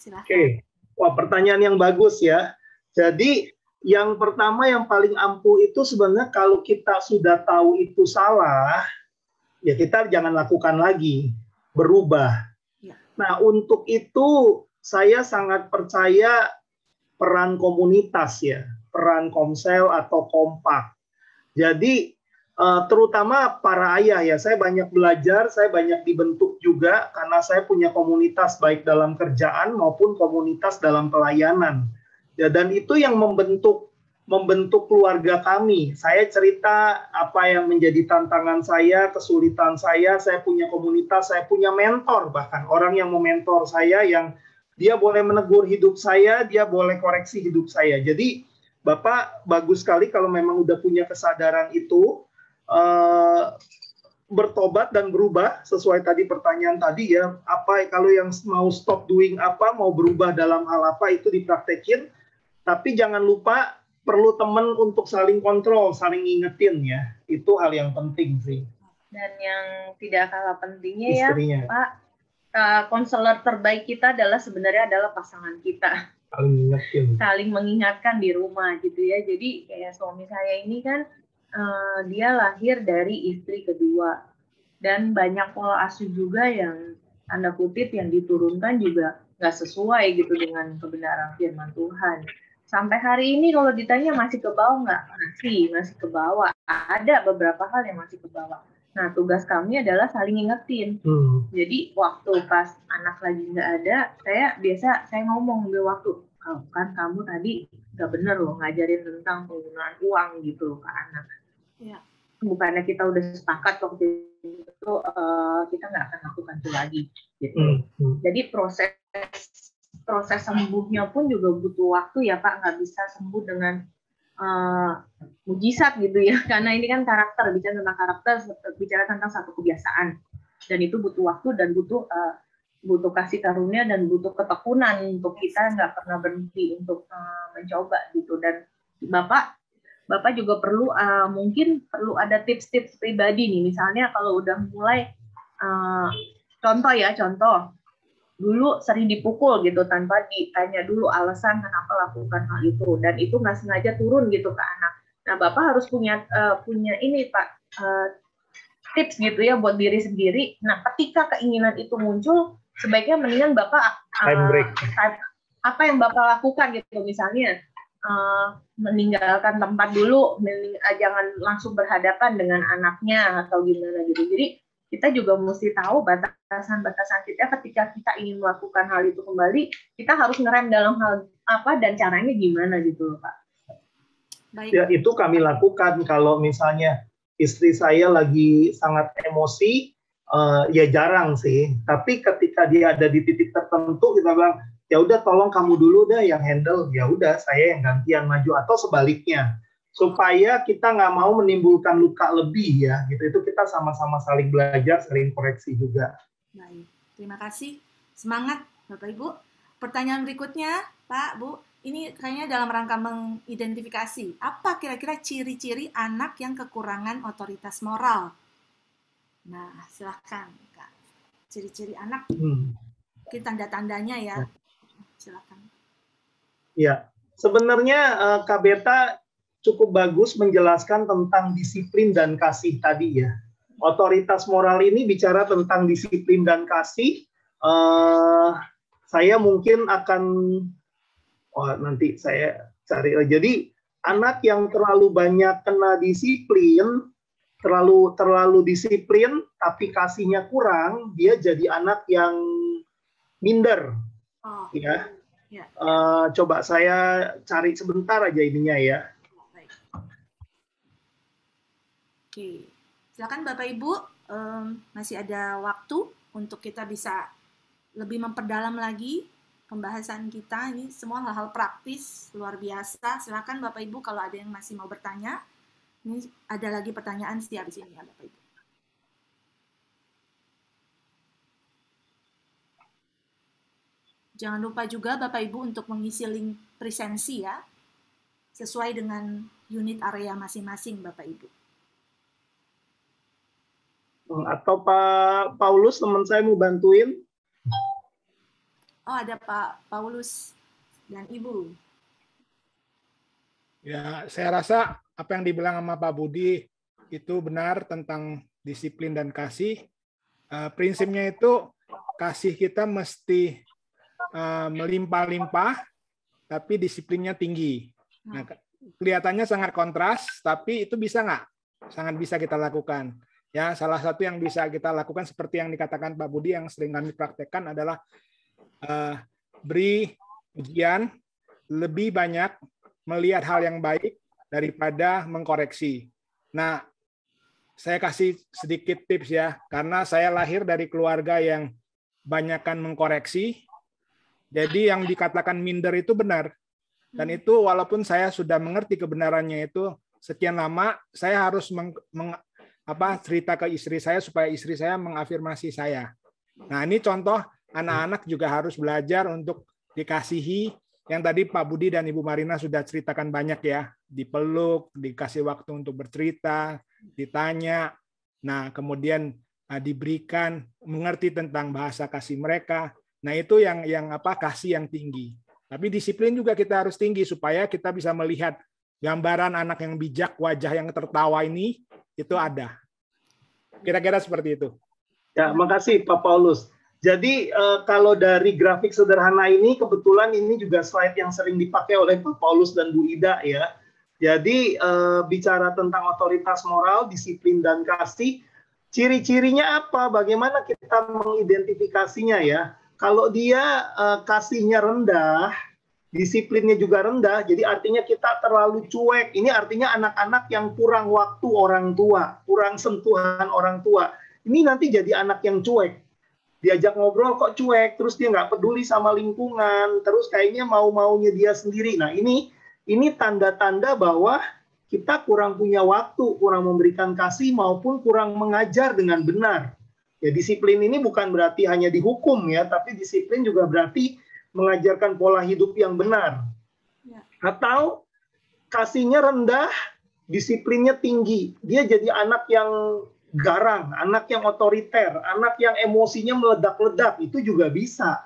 Silakan. Oke. Wah, pertanyaan yang bagus ya. Jadi yang pertama yang paling ampuh itu sebenarnya kalau kita sudah tahu itu salah, ya kita jangan lakukan lagi, berubah. Ya. Nah, untuk itu saya sangat percaya peran komunitas ya, peran komsel atau kompak. Jadi terutama para ayah ya, saya banyak belajar, saya banyak dibentuk juga karena saya punya komunitas baik dalam kerjaan maupun komunitas dalam pelayanan. Ya, dan itu yang membentuk keluarga kami. Saya cerita apa yang menjadi tantangan saya, kesulitan saya punya komunitas, saya punya mentor, bahkan orang yang mementor saya yang dia boleh menegur hidup saya, dia boleh koreksi hidup saya. Jadi Bapak bagus sekali kalau memang udah punya kesadaran itu, bertobat dan berubah sesuai tadi pertanyaan tadi ya, apa kalau yang mau stop doing apa, mau berubah dalam hal apa itu dipraktekin. Tapi jangan lupa perlu teman untuk saling kontrol, saling ngingetin ya. Itu hal yang penting sih. Dan yang tidak kalah pentingnya istrinya. Ya Pak, konselor terbaik kita sebenarnya adalah pasangan kita. Saling mengingatkan di rumah gitu ya. Jadi kayak suami saya ini kan dia lahir dari istri kedua. Dan banyak pola asuh juga yang tanda kutip yang diturunkan juga nggak sesuai gitu dengan kebenaran firman Tuhan. Sampai hari ini kalau ditanya masih ke bawah nggak? Masih ke bawah. Ada beberapa hal yang masih ke bawah. Nah, tugas kami adalah saling ngingetin. Jadi waktu pas anak lagi nggak ada, saya ngomong ambil waktu. Kan kamu tadi nggak bener loh ngajarin tentang penggunaan uang gitu loh ke anak. Ya. Bukannya kita udah sepakat waktu itu kita nggak akan lakukan itu lagi. Gitu. Jadi proses sembuhnya pun juga butuh waktu ya Pak, nggak bisa sembuh dengan mujizat gitu ya, karena ini kan karakter, bicara tentang satu kebiasaan, dan itu butuh waktu dan butuh kasih karunia dan butuh ketekunan untuk kita nggak pernah berhenti untuk mencoba gitu. Dan Bapak juga perlu mungkin perlu ada tips-tips pribadi nih, misalnya kalau udah mulai contoh dulu sering dipukul gitu tanpa ditanya dulu alasan kenapa lakukan hal itu, dan itu nggak sengaja turun gitu ke anak. Nah, Bapak harus punya ini Pak, tips gitu ya buat diri sendiri. Nah, ketika keinginan itu muncul, sebaiknya mendingan Bapak apa yang Bapak lakukan gitu, misalnya meninggalkan tempat dulu, jangan langsung berhadapan dengan anaknya atau gimana gitu. Jadi kita juga mesti tahu batasan-batasan kita ketika kita ingin melakukan hal itu kembali, kita harus ngerem dalam hal apa dan caranya gimana gitu loh, Pak. Baik. Ya, itu kami lakukan kalau misalnya istri saya lagi sangat emosi, ya jarang sih. Tapi ketika dia ada di titik tertentu, kita bilang, ya udah tolong kamu dulu deh yang handle, ya udah saya yang gantian maju, atau sebaliknya. Supaya kita nggak mau menimbulkan luka lebih ya, gitu. Itu kita sama-sama saling belajar, saling koreksi juga. Baik, terima kasih. Semangat Bapak Ibu. Pertanyaan berikutnya, Pak, Bu, ini kayaknya dalam rangka mengidentifikasi apa kira-kira ciri-ciri anak yang kekurangan otoritas moral. Nah, silakan Kak. Ciri-ciri anak, mungkin tanda-tandanya ya. Silakan. Ya, sebenarnya Kak Beta cukup bagus menjelaskan tentang disiplin dan kasih tadi ya. Otoritas moral ini bicara tentang disiplin dan kasih. Saya mungkin akan, nanti saya cari. Jadi anak yang terlalu banyak kena disiplin, terlalu disiplin, tapi kasihnya kurang, dia jadi anak yang minder. Ya. Coba saya cari sebentar aja ininya ya. Oke, silakan Bapak Ibu, masih ada waktu untuk kita bisa lebih memperdalam lagi pembahasan kita. Ini semua hal-hal praktis luar biasa. Silakan Bapak Ibu kalau ada yang masih mau bertanya. Ini ada lagi pertanyaan setiap di sini ya Bapak Ibu. Jangan lupa juga Bapak Ibu untuk mengisi link presensi ya, sesuai dengan unit area masing-masing Bapak Ibu. Atau Pak Paulus, teman saya mau bantuin. Oh, ada Pak Paulus dan Ibu. Ya, saya rasa apa yang dibilang sama Pak Budi itu benar tentang disiplin dan kasih. Prinsipnya itu kasih kita mesti melimpah-limpah, tapi disiplinnya tinggi. Nah, kelihatannya sangat kontras, tapi itu bisa nggak? Sangat bisa kita lakukan. Ya, salah satu yang bisa kita lakukan seperti yang dikatakan Pak Budi yang sering kami praktekkan adalah beri pujian, lebih banyak melihat hal yang baik daripada mengkoreksi. Nah, saya kasih sedikit tips ya, karena saya lahir dari keluarga yang banyakkan mengkoreksi. Jadi yang dikatakan minder itu benar. Dan itu walaupun saya sudah mengerti kebenarannya itu sekian lama, saya harus cerita ke istri saya supaya istri saya mengafirmasi saya. Nah, ini contoh anak-anak juga harus belajar untuk dikasihi. Yang tadi Pak Budi dan Ibu Marina sudah ceritakan banyak ya, dipeluk, dikasih waktu untuk bercerita, ditanya. Nah, kemudian diberikan mengerti tentang bahasa kasih mereka. Nah, itu yang kasih yang tinggi. Tapi disiplin juga kita harus tinggi supaya kita bisa melihat gambaran anak yang bijak, wajah yang tertawa ini itu ada. Kira-kira seperti itu. Ya, makasih Pak Paulus. Jadi kalau dari grafik sederhana ini, kebetulan ini juga slide yang sering dipakai oleh Pak Paulus dan Bu Ida ya. Jadi bicara tentang otoritas moral, disiplin dan kasih, ciri-cirinya apa? Bagaimana kita mengidentifikasinya ya? Kalau dia kasihnya rendah, disiplinnya juga rendah, jadi artinya kita terlalu cuek. Ini artinya anak-anak yang kurang waktu orang tua, kurang sentuhan orang tua. Ini nanti jadi anak yang cuek. Diajak ngobrol kok cuek, terus dia nggak peduli sama lingkungan, terus kayaknya mau-maunya dia sendiri. Nah, ini ini tanda-tanda bahwa kita kurang punya waktu, kurang memberikan kasih, maupun kurang mengajar dengan benar. Ya, disiplin ini bukan berarti hanya dihukum ya, tapi disiplin juga berarti mengajarkan pola hidup yang benar. Ya. Atau kasihnya rendah, disiplinnya tinggi. Dia jadi anak yang garang, anak yang otoriter, anak yang emosinya meledak-ledak, itu juga bisa.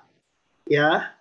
Ya.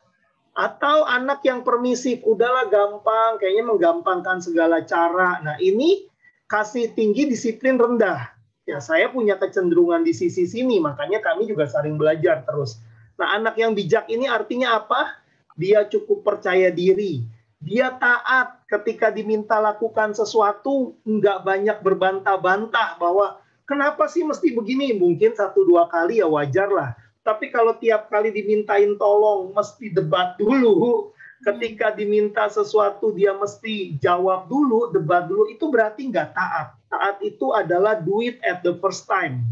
Atau anak yang permisif, udahlah gampang, kayaknya menggampangkan segala cara. Nah, ini kasih tinggi, disiplin rendah. Ya, saya punya kecenderungan di sisi sini, makanya kami juga sering belajar terus. Nah, anak yang bijak ini artinya apa? Dia cukup percaya diri. Dia taat ketika diminta lakukan sesuatu, nggak banyak berbantah-bantah bahwa kenapa sih mesti begini? Mungkin 1-2 kali ya wajar lah. Tapi kalau tiap kali dimintain tolong, mesti debat dulu. Ketika diminta sesuatu, dia mesti jawab dulu, debat dulu. Itu berarti nggak taat. Taat itu adalah do it at the first time.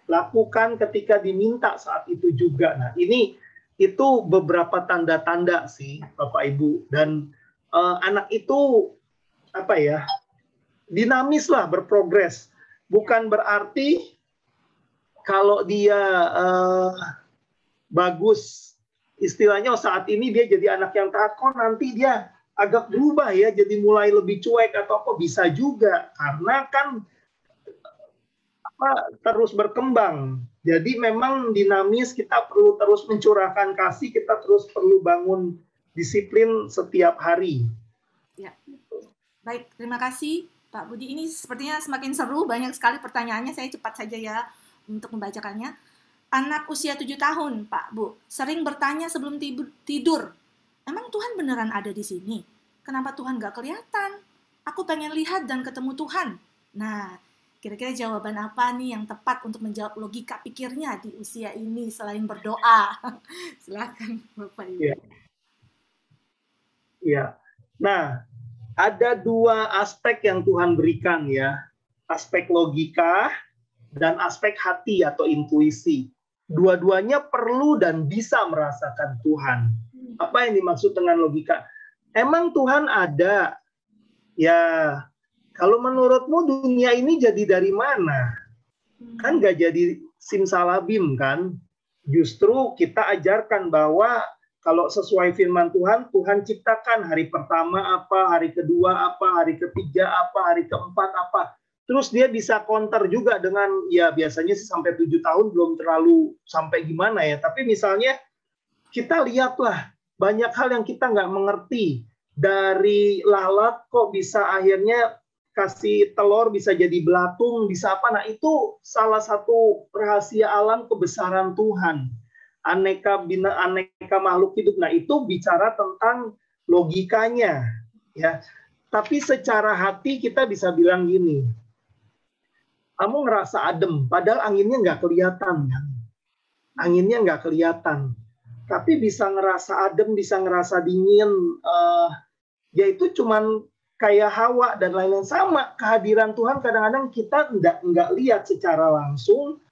Lakukan ketika diminta saat itu juga. Nah, itu beberapa tanda-tanda sih, Bapak Ibu. Dan anak itu apa ya? Dinamis lah, berprogres. Bukan berarti kalau dia bagus, istilahnya saat ini dia jadi anak yang taat, kok nanti dia agak berubah ya, jadi mulai lebih cuek atau apa, bisa juga. Karena kan terus berkembang. Jadi memang dinamis, kita perlu terus mencurahkan kasih, kita terus perlu bangun disiplin setiap hari. Ya. Baik, terima kasih Pak Budi. Ini sepertinya semakin seru, banyak sekali pertanyaannya, saya cepat saja ya untuk membacakannya. Anak usia 7 tahun, Pak Bu, sering bertanya sebelum tidur, emang Tuhan beneran ada di sini? Kenapa Tuhan nggak kelihatan? Aku pengen lihat dan ketemu Tuhan. Nah, kira-kira jawaban apa nih yang tepat untuk menjawab logika pikirnya di usia ini selain berdoa? Silakan Bapak Ibu. Ya. Nah, ada 2 aspek yang Tuhan berikan ya. Aspek logika dan aspek hati atau intuisi. Dua-duanya perlu dan bisa merasakan Tuhan. Apa yang dimaksud dengan logika? Emang Tuhan ada? Ya, kalau menurutmu dunia ini jadi dari mana? Kan nggak jadi simsalabim kan? Justru kita ajarkan bahwa kalau sesuai firman Tuhan, Tuhan ciptakan hari pertama apa, hari kedua apa, hari ketiga apa, hari keempat apa. Terus dia bisa counter juga dengan, ya biasanya sih sampai 7 tahun belum terlalu sampai gimana ya. Tapi misalnya kita lihatlah banyak hal yang kita nggak mengerti. Dari lalat kok bisa akhirnya kasih telur, bisa jadi belatung, bisa apa. Nah itu salah satu rahasia alam kebesaran Tuhan. Aneka makhluk hidup. Nah itu bicara tentang logikanya. Ya. Tapi secara hati kita bisa bilang gini, kamu ngerasa adem, padahal anginnya nggak kelihatan. Kan? Anginnya nggak kelihatan. Tapi bisa ngerasa adem, bisa ngerasa dingin. Ya itu cuman kayak hawa dan lain-lain. Sama, kehadiran Tuhan kadang-kadang kita nggak lihat secara langsung,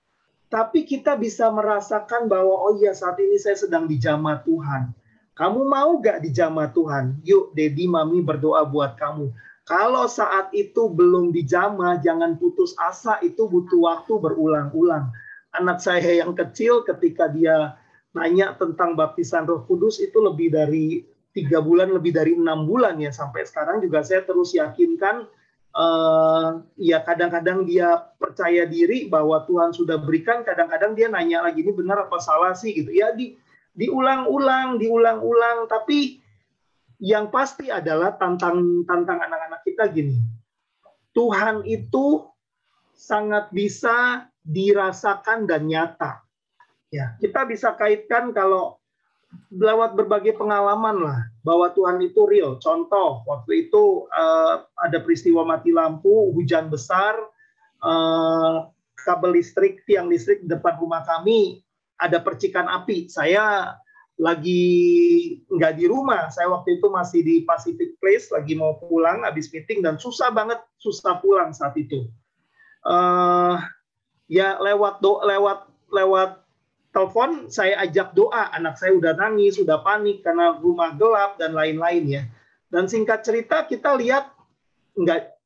tapi kita bisa merasakan bahwa, oh iya saat ini saya sedang dijamah Tuhan. Kamu mau nggak dijamah Tuhan? Yuk, Dedi, Mami berdoa buat kamu. Kalau saat itu belum dijamah, jangan putus asa, itu butuh waktu berulang-ulang. Anak saya yang kecil ketika dia nanya tentang baptisan Roh Kudus itu lebih dari 3 bulan, lebih dari 6 bulan ya. Sampai sekarang juga saya terus yakinkan, ya kadang-kadang dia percaya diri bahwa Tuhan sudah berikan, kadang-kadang dia nanya lagi, ini benar apa salah sih gitu. Ya diulang-ulang, tapi yang pasti adalah tantang anak-anak kita gini. Tuhan itu sangat bisa dirasakan dan nyata. Ya, kita bisa kaitkan kalau lewat berbagai pengalaman lah bahwa Tuhan itu real. Contoh, waktu itu ada peristiwa mati lampu, hujan besar, kabel listrik, tiang listrik di depan rumah kami ada percikan api. Saya lagi nggak di rumah, saya waktu itu masih di Pacific Place, lagi mau pulang habis meeting dan susah pulang saat itu. Ya lewat telepon saya ajak doa, anak saya udah nangis, udah panik karena rumah gelap dan lain-lain ya. Dan singkat cerita kita lihat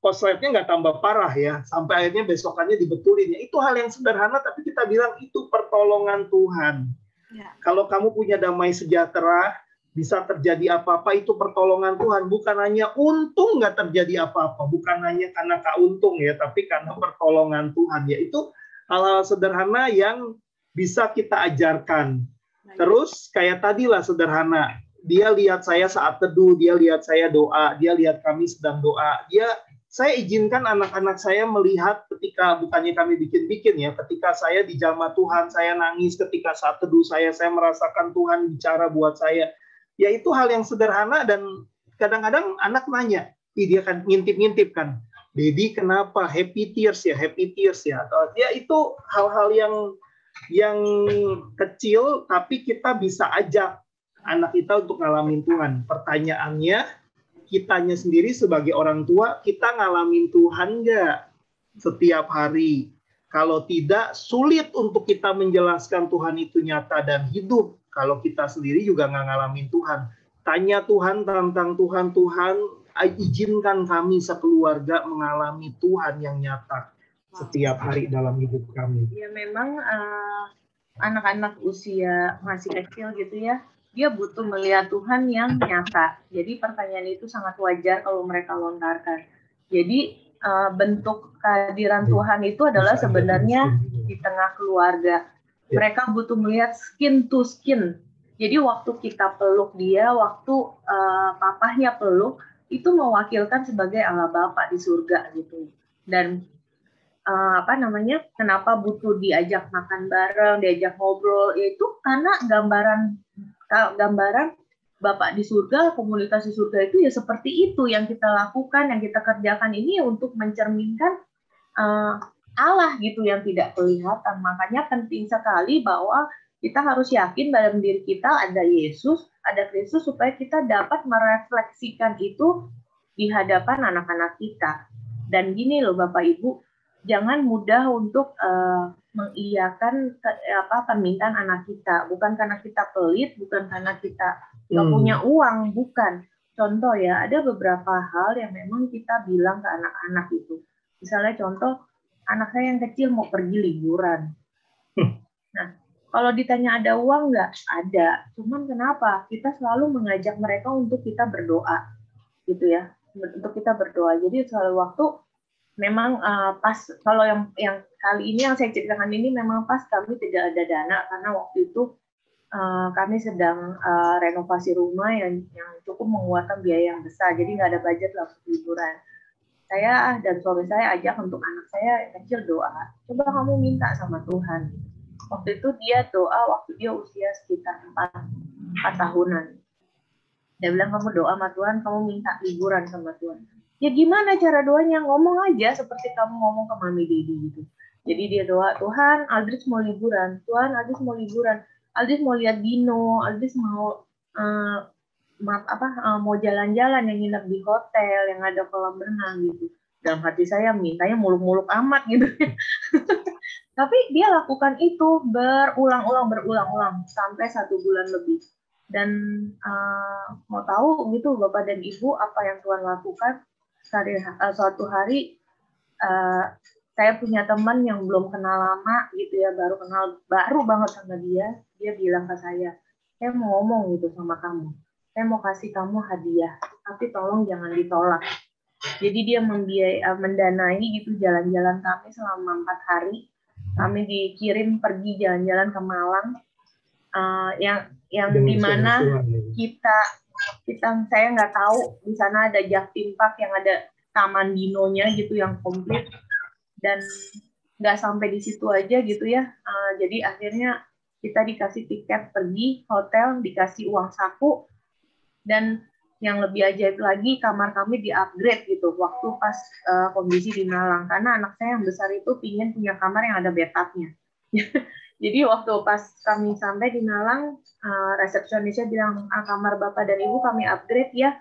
konsletnya nggak tambah parah ya, sampai akhirnya besokannya dibetulin. Ya, itu hal yang sederhana, tapi kita bilang itu pertolongan Tuhan. Ya. Kalau kamu punya damai sejahtera, bisa terjadi apa-apa, itu pertolongan Tuhan. Bukan hanya untung nggak terjadi apa-apa, bukan hanya karena keuntung ya, tapi karena pertolongan Tuhan. Ya, itu hal-hal sederhana yang bisa kita ajarkan. Terus kayak tadilah sederhana. Dia lihat saya saat teduh, dia lihat saya doa, dia lihat kami sedang doa. Saya izinkan anak-anak saya melihat ketika, bukannya kami bikin-bikin ya, ketika saya dijamah Tuhan, saya nangis ketika saat teduh saya merasakan Tuhan bicara buat saya. Ya itu hal yang sederhana, dan kadang-kadang anak nanya, dia kan ngintip-ngintip kan, Dedi kenapa? Happy tears ya. Ya itu hal-hal yang kecil, tapi kita bisa ajak anak kita untuk ngalamin Tuhan. Pertanyaannya, kitanya sendiri sebagai orang tua, kita ngalamin Tuhan nggak setiap hari? Kalau tidak, sulit untuk kita menjelaskan Tuhan itu nyata dan hidup. Kalau kita sendiri juga nggak ngalamin Tuhan. Tanya Tuhan tentang Tuhan, izinkan kami sekeluarga mengalami Tuhan yang nyata setiap hari dalam hidup kami. Ya memang anak-anak usia masih kecil gitu ya, dia butuh melihat Tuhan yang nyata. Jadi pertanyaan itu sangat wajar kalau mereka lontarkan. Jadi bentuk kehadiran Tuhan itu adalah sebenarnya di tengah keluarga. Mereka butuh melihat skin to skin. Jadi waktu kita peluk dia, waktu papahnya peluk, itu mewakilkan sebagai Allah Bapa di surga gitu. Dan kenapa butuh diajak makan bareng, diajak ngobrol, itu karena gambaran Bapak di surga, komunitas di surga itu ya seperti itu yang kita lakukan, yang kita kerjakan ini untuk mencerminkan Allah gitu yang tidak kelihatan. Makanya penting sekali bahwa kita harus yakin dalam diri kita ada Yesus, ada Kristus, supaya kita dapat merefleksikan itu di hadapan anak-anak kita. Dan gini loh Bapak Ibu, jangan mudah untuk mengiyakan permintaan anak kita. Bukan karena kita pelit, bukan karena kita nggak punya uang, bukan. Contoh ya, ada beberapa hal yang memang kita bilang ke anak-anak itu. Misalnya contoh, anak saya yang kecil mau pergi liburan. Nah, kalau ditanya ada uang nggak? Ada. Cuman kenapa? Kita selalu mengajak mereka untuk kita berdoa. Gitu ya. Untuk kita berdoa. Jadi selalu waktu memang pas, kalau yang kali ini yang saya ceritakan ini memang pas kami tidak ada dana, karena waktu itu kami sedang renovasi rumah yang cukup mengeluarkan biaya yang besar, jadi nggak ada budget lah untuk liburan. Saya dan suami saya ajak untuk anak saya yang kecil doa, coba kamu minta sama Tuhan. Waktu itu dia doa waktu dia usia sekitar 4 tahunan. Dia bilang, kamu doa sama Tuhan, kamu minta liburan sama Tuhan. Ya gimana cara doanya? Ngomong aja seperti kamu ngomong ke Mami Dedi gitu. Jadi dia doa, Tuhan, Aldris mau liburan. Tuhan, Aldris mau liburan. Aldris mau lihat dino. Aldris mau mau jalan-jalan yang nginep di hotel yang ada kolam renang gitu. Dalam hati saya mintanya muluk-muluk amat gitu. Tapi dia lakukan itu berulang-ulang sampai 1 bulan lebih. Dan mau tahu gitu Bapak dan Ibu apa yang Tuhan lakukan? Suatu hari saya punya teman yang belum kenal lama gitu ya, baru banget sama dia bilang ke saya mau ngomong gitu sama kamu, saya mau kasih kamu hadiah, tapi tolong jangan ditolak. Jadi dia mendanai gitu jalan-jalan kami selama 4 hari, kami dikirim pergi jalan-jalan ke Malang, yang dimana saya nggak tahu di sana ada Jaktim Park yang ada taman dinonya gitu yang komplit, dan nggak sampai di situ aja gitu ya. Jadi akhirnya kita dikasih tiket pergi hotel, dikasih uang saku, dan yang lebih ajaib lagi kamar kami di-upgrade gitu waktu pas kondisi di Malang, karena anak saya yang besar itu pingin punya kamar yang ada bathtubnya. Jadi waktu pas kami sampai di Malang, resepsionisnya bilang, kamar Bapak dan Ibu kami upgrade ya.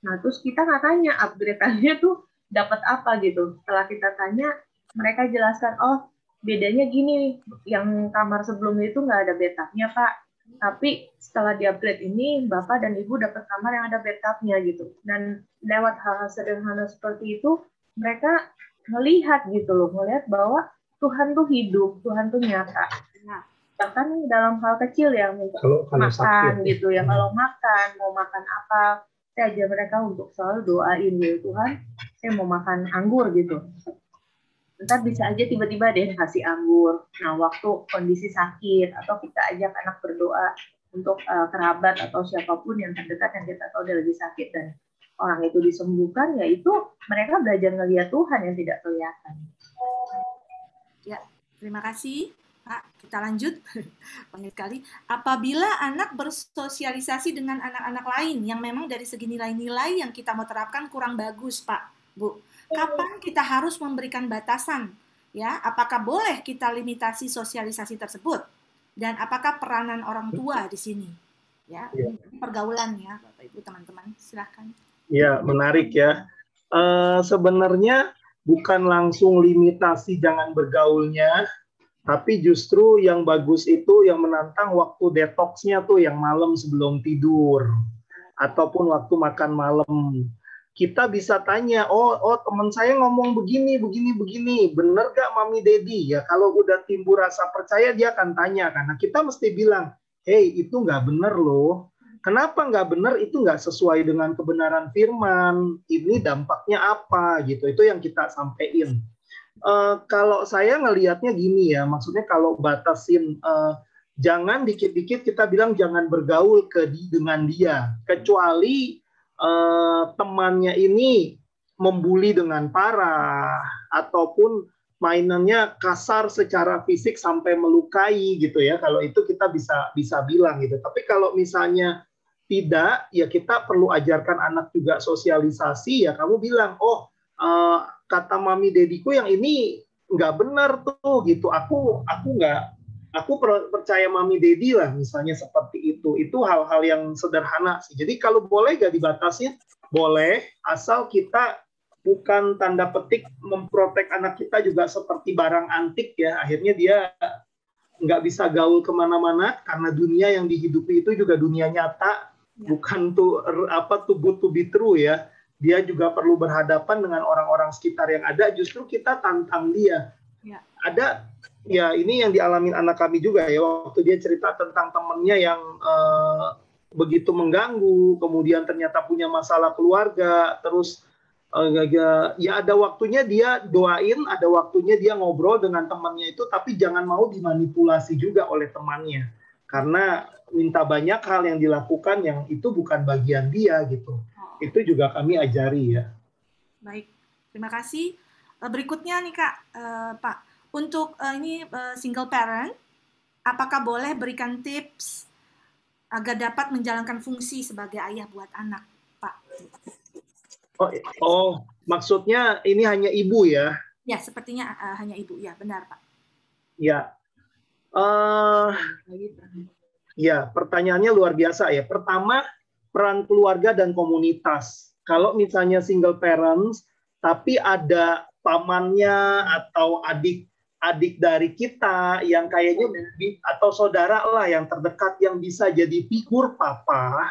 Nah, terus kita nggak tanya upgrade-annya tuh dapat apa gitu. Setelah kita tanya, mereka jelaskan, oh bedanya gini, yang kamar sebelumnya itu nggak ada bathtubnya Pak. Tapi setelah di upgrade ini, Bapak dan Ibu dapat kamar yang ada bathtubnya gitu. Dan lewat hal-hal sederhana seperti itu, mereka melihat gitu loh, melihat bahwa Tuhan tuh hidup, Tuhan tuh nyata. Nah, bahkan dalam hal kecil ya, Kalau makan sakit. gitu ya, kalau makan, mau makan apa, saya ajar mereka untuk selalu doain ya Tuhan, saya mau makan anggur gitu. Ntar bisa aja tiba-tiba deh kasih anggur. Nah, waktu kondisi sakit atau kita ajak anak berdoa untuk kerabat atau siapapun yang terdekat yang kita tahu dia lagi sakit dan orang itu disembuhkan, yaitu mereka belajar ngelihat Tuhan yang tidak kelihatan. Ya, terima kasih Pak. Kita lanjut. Penting sekali. Apabila anak bersosialisasi dengan anak-anak lain yang memang dari segi nilai-nilai yang kita mau terapkan kurang bagus, Pak, Bu. Kapan kita harus memberikan batasan? Ya, apakah boleh kita limitasi sosialisasi tersebut? Dan apakah peranan orang tua di sini? Ya, pergaulan ya, Bapak Ibu teman-teman, silakan. Ya, menarik ya. Sebenarnya bukan langsung limitasi jangan bergaulnya, tapi justru yang bagus itu yang menantang waktu detoxnya tuh yang malam sebelum tidur ataupun waktu makan malam. Kita bisa tanya, oh teman saya ngomong begini, bener gak Mami Dedi? Ya kalau udah timbul rasa percaya dia akan tanya, karena kita mesti bilang, hey itu nggak bener loh. Kenapa nggak bener? Itu nggak sesuai dengan kebenaran firman. Ini dampaknya apa gitu? Itu yang kita sampaikan. Kalau saya ngelihatnya gini ya, maksudnya kalau batasin, jangan dikit-dikit kita bilang jangan bergaul dengan dia, kecuali temannya ini membuli dengan parah ataupun mainannya kasar secara fisik sampai melukai gitu ya. Kalau itu kita bisa bilang gitu. Tapi kalau misalnya tidak, ya kita perlu ajarkan anak juga sosialisasi ya. Kamu bilang, oh kata Mami Dediku yang ini nggak benar tuh gitu. Aku percaya Mami Dedi lah, misalnya seperti itu. Itu hal-hal yang sederhana sih. Jadi kalau boleh gak dibatasin, boleh, asal kita bukan tanda petik memprotek anak kita juga seperti barang antik ya. Akhirnya dia nggak bisa gaul kemana-mana karena dunia yang dihidupi itu juga dunia nyata, bukan too good to be true ya. Dia juga perlu berhadapan dengan orang-orang sekitar yang ada. Justru kita tantang dia. Ada ya, ini yang dialamin anak kami juga ya, waktu dia cerita tentang temennya yang begitu mengganggu, kemudian ternyata punya masalah keluarga, terus ya ada waktunya dia doain, ada waktunya dia ngobrol dengan temannya itu, tapi jangan mau dimanipulasi juga oleh temannya, karena minta banyak hal yang dilakukan yang itu bukan bagian dia gitu. Itu juga kami ajari ya. Baik, terima kasih. Berikutnya nih Kak, Pak. Untuk ini single parent, apakah boleh berikan tips agar dapat menjalankan fungsi sebagai ayah buat anak, Pak? Oh, maksudnya ini hanya ibu ya? Ya, sepertinya hanya ibu. Ya, benar, Pak. Ya. Ya, pertanyaannya luar biasa ya. Pertama, peran keluarga dan komunitas. Kalau misalnya single parents, tapi ada pamannya atau adik dari kita yang kayaknya atau saudara lah yang terdekat yang bisa jadi figur papa,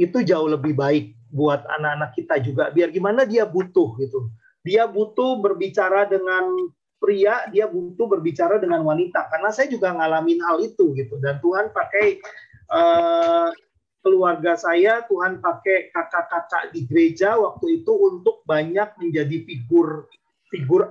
itu jauh lebih baik buat anak-anak kita juga. Biar gimana dia butuh gitu. Dia butuh berbicara dengan pria, dia butuh berbicara dengan wanita. Karena saya juga ngalamin hal itu gitu. Dan Tuhan pakai keluarga saya, Tuhan pakai kakak-kakak di gereja waktu itu untuk banyak menjadi figur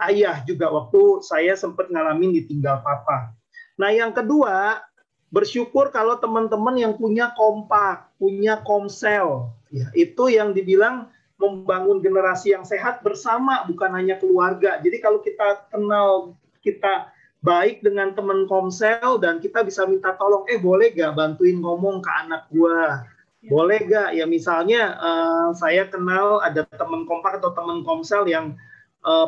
ayah juga waktu saya sempat ngalamin ditinggal papa. Nah yang kedua, bersyukur kalau teman-teman yang punya kompak, punya komsel, ya, itu yang dibilang membangun generasi yang sehat bersama, bukan hanya keluarga. Jadi kalau kita kenal, kita baik dengan teman komsel dan kita bisa minta tolong, boleh gak bantuin ngomong ke anak gua? Boleh gak? Ya misalnya saya kenal ada teman kompak atau teman komsel yang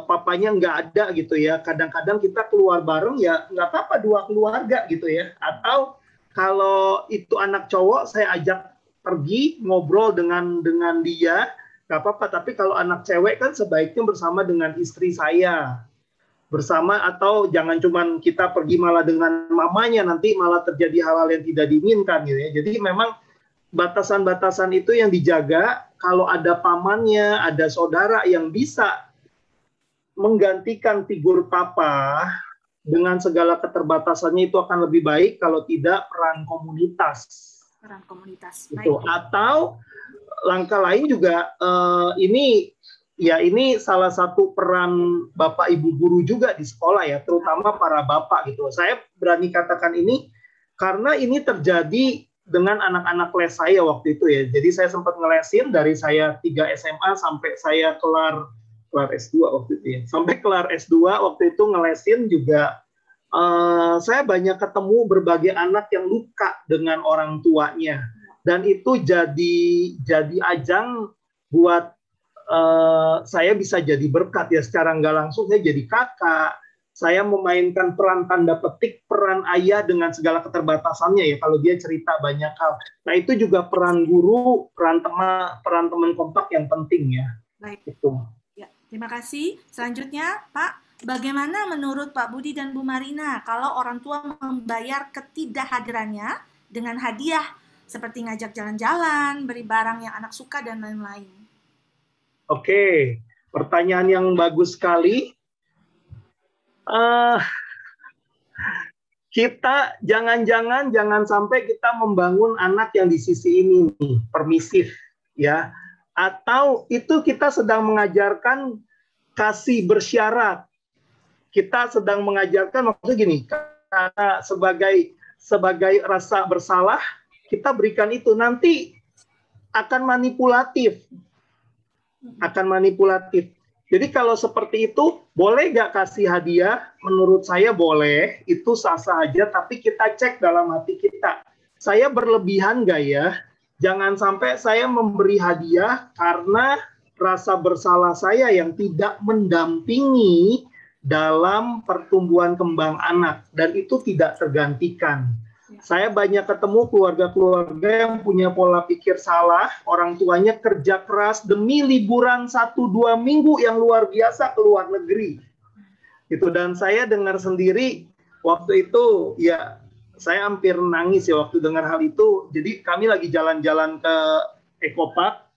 papanya nggak ada gitu ya. Kadang-kadang kita keluar bareng ya nggak apa-apa, dua keluarga gitu ya. Atau kalau itu anak cowok saya ajak pergi ngobrol dengan dia, nggak apa-apa. Tapi kalau anak cewek kan sebaiknya bersama dengan istri saya. bersama, atau jangan cuman kita pergi malah dengan mamanya, nanti malah terjadi hal-hal yang tidak diinginkan gitu ya. Jadi memang batasan-batasan itu yang dijaga. Kalau ada pamannya, ada saudara yang bisa menggantikan figur papa dengan segala keterbatasannya, itu akan lebih baik. Kalau tidak, peran komunitas. Peran komunitas. Itu. Baik. Atau langkah lain juga, ini salah satu peran Bapak Ibu guru juga di sekolah ya, terutama para bapak gitu. Saya berani katakan ini karena ini terjadi dengan anak-anak les saya waktu itu ya. Jadi saya sempat ngelesin dari saya 3 SMA sampai saya kelar S2 waktu itu ya. Sampai kelar S2 waktu itu ngelesin juga. Saya banyak ketemu berbagai anak yang luka dengan orang tuanya. Dan itu jadi ajang buat saya bisa jadi berkat ya, secara nggak langsung saya jadi kakak, saya memainkan peran tanda petik peran ayah dengan segala keterbatasannya ya, kalau dia cerita banyak hal. Nah itu juga peran guru, peran teman kompak yang penting ya. Baik. Itu. Ya, terima kasih. Selanjutnya Pak, bagaimana menurut Pak Budi dan Bu Marina kalau orang tua membayar ketidakhadirannya dengan hadiah seperti ngajak jalan-jalan, beri barang yang anak suka dan lain-lain? Oke, pertanyaan yang bagus sekali. Kita jangan sampai kita membangun anak yang di sisi ini nih, permisif ya, atau itu kita sedang mengajarkan kasih bersyarat. Kita sedang mengajarkan, maksudnya gini, karena sebagai rasa bersalah kita berikan itu, nanti akan manipulatif. Jadi kalau seperti itu, boleh nggak kasih hadiah? Menurut saya boleh, itu sah-sah aja, tapi kita cek dalam hati kita. Saya berlebihan nggak ya? Jangan sampai saya memberi hadiah karena rasa bersalah saya yang tidak mendampingi dalam pertumbuhan kembang anak, dan itu tidak tergantikan. Saya banyak ketemu keluarga-keluarga yang punya pola pikir salah, orang tuanya kerja keras demi liburan 1-2 minggu yang luar biasa ke luar negeri. Gitu. Dan saya dengar sendiri waktu itu, ya saya hampir nangis ya waktu dengar hal itu. Jadi kami lagi jalan-jalan ke Eco Park,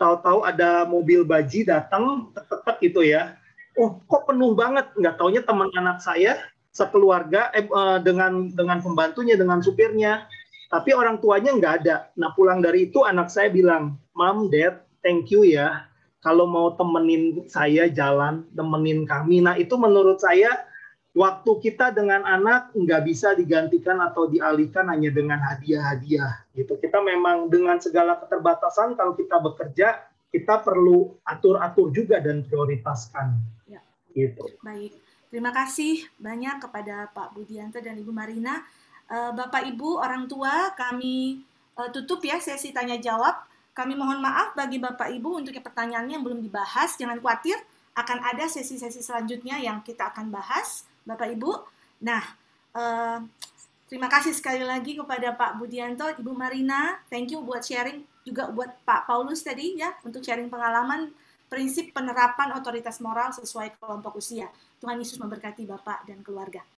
tahu-tahu ada mobil baji datang, tek-tek gitu ya. Oh, kok penuh banget? Nggak taunya teman anak saya sekeluarga dengan pembantunya, dengan supirnya, tapi orang tuanya nggak ada. Nah pulang dari itu anak saya bilang, Mom, Dad, thank you ya, kalau mau temenin saya jalan, temenin kami. Nah itu menurut saya waktu kita dengan anak nggak bisa digantikan atau dialihkan hanya dengan hadiah-hadiah. Gitu. Kita memang dengan segala keterbatasan, kalau kita bekerja, kita perlu atur-atur juga dan prioritaskan. Ya. Gitu. Baik. Terima kasih banyak kepada Pak Budianto dan Ibu Marina. Bapak Ibu orang tua, kami tutup ya sesi tanya jawab. Kami mohon maaf bagi Bapak Ibu untuk pertanyaannya yang belum dibahas. Jangan khawatir, akan ada sesi-sesi selanjutnya yang kita akan bahas, Bapak Ibu. Nah, terima kasih sekali lagi kepada Pak Budianto, Ibu Marina. Thank you buat sharing, juga buat Pak Paulus tadi ya, untuk sharing pengalaman prinsip penerapan otoritas moral sesuai kelompok usia. Tuhan Yesus memberkati Bapak dan keluarga.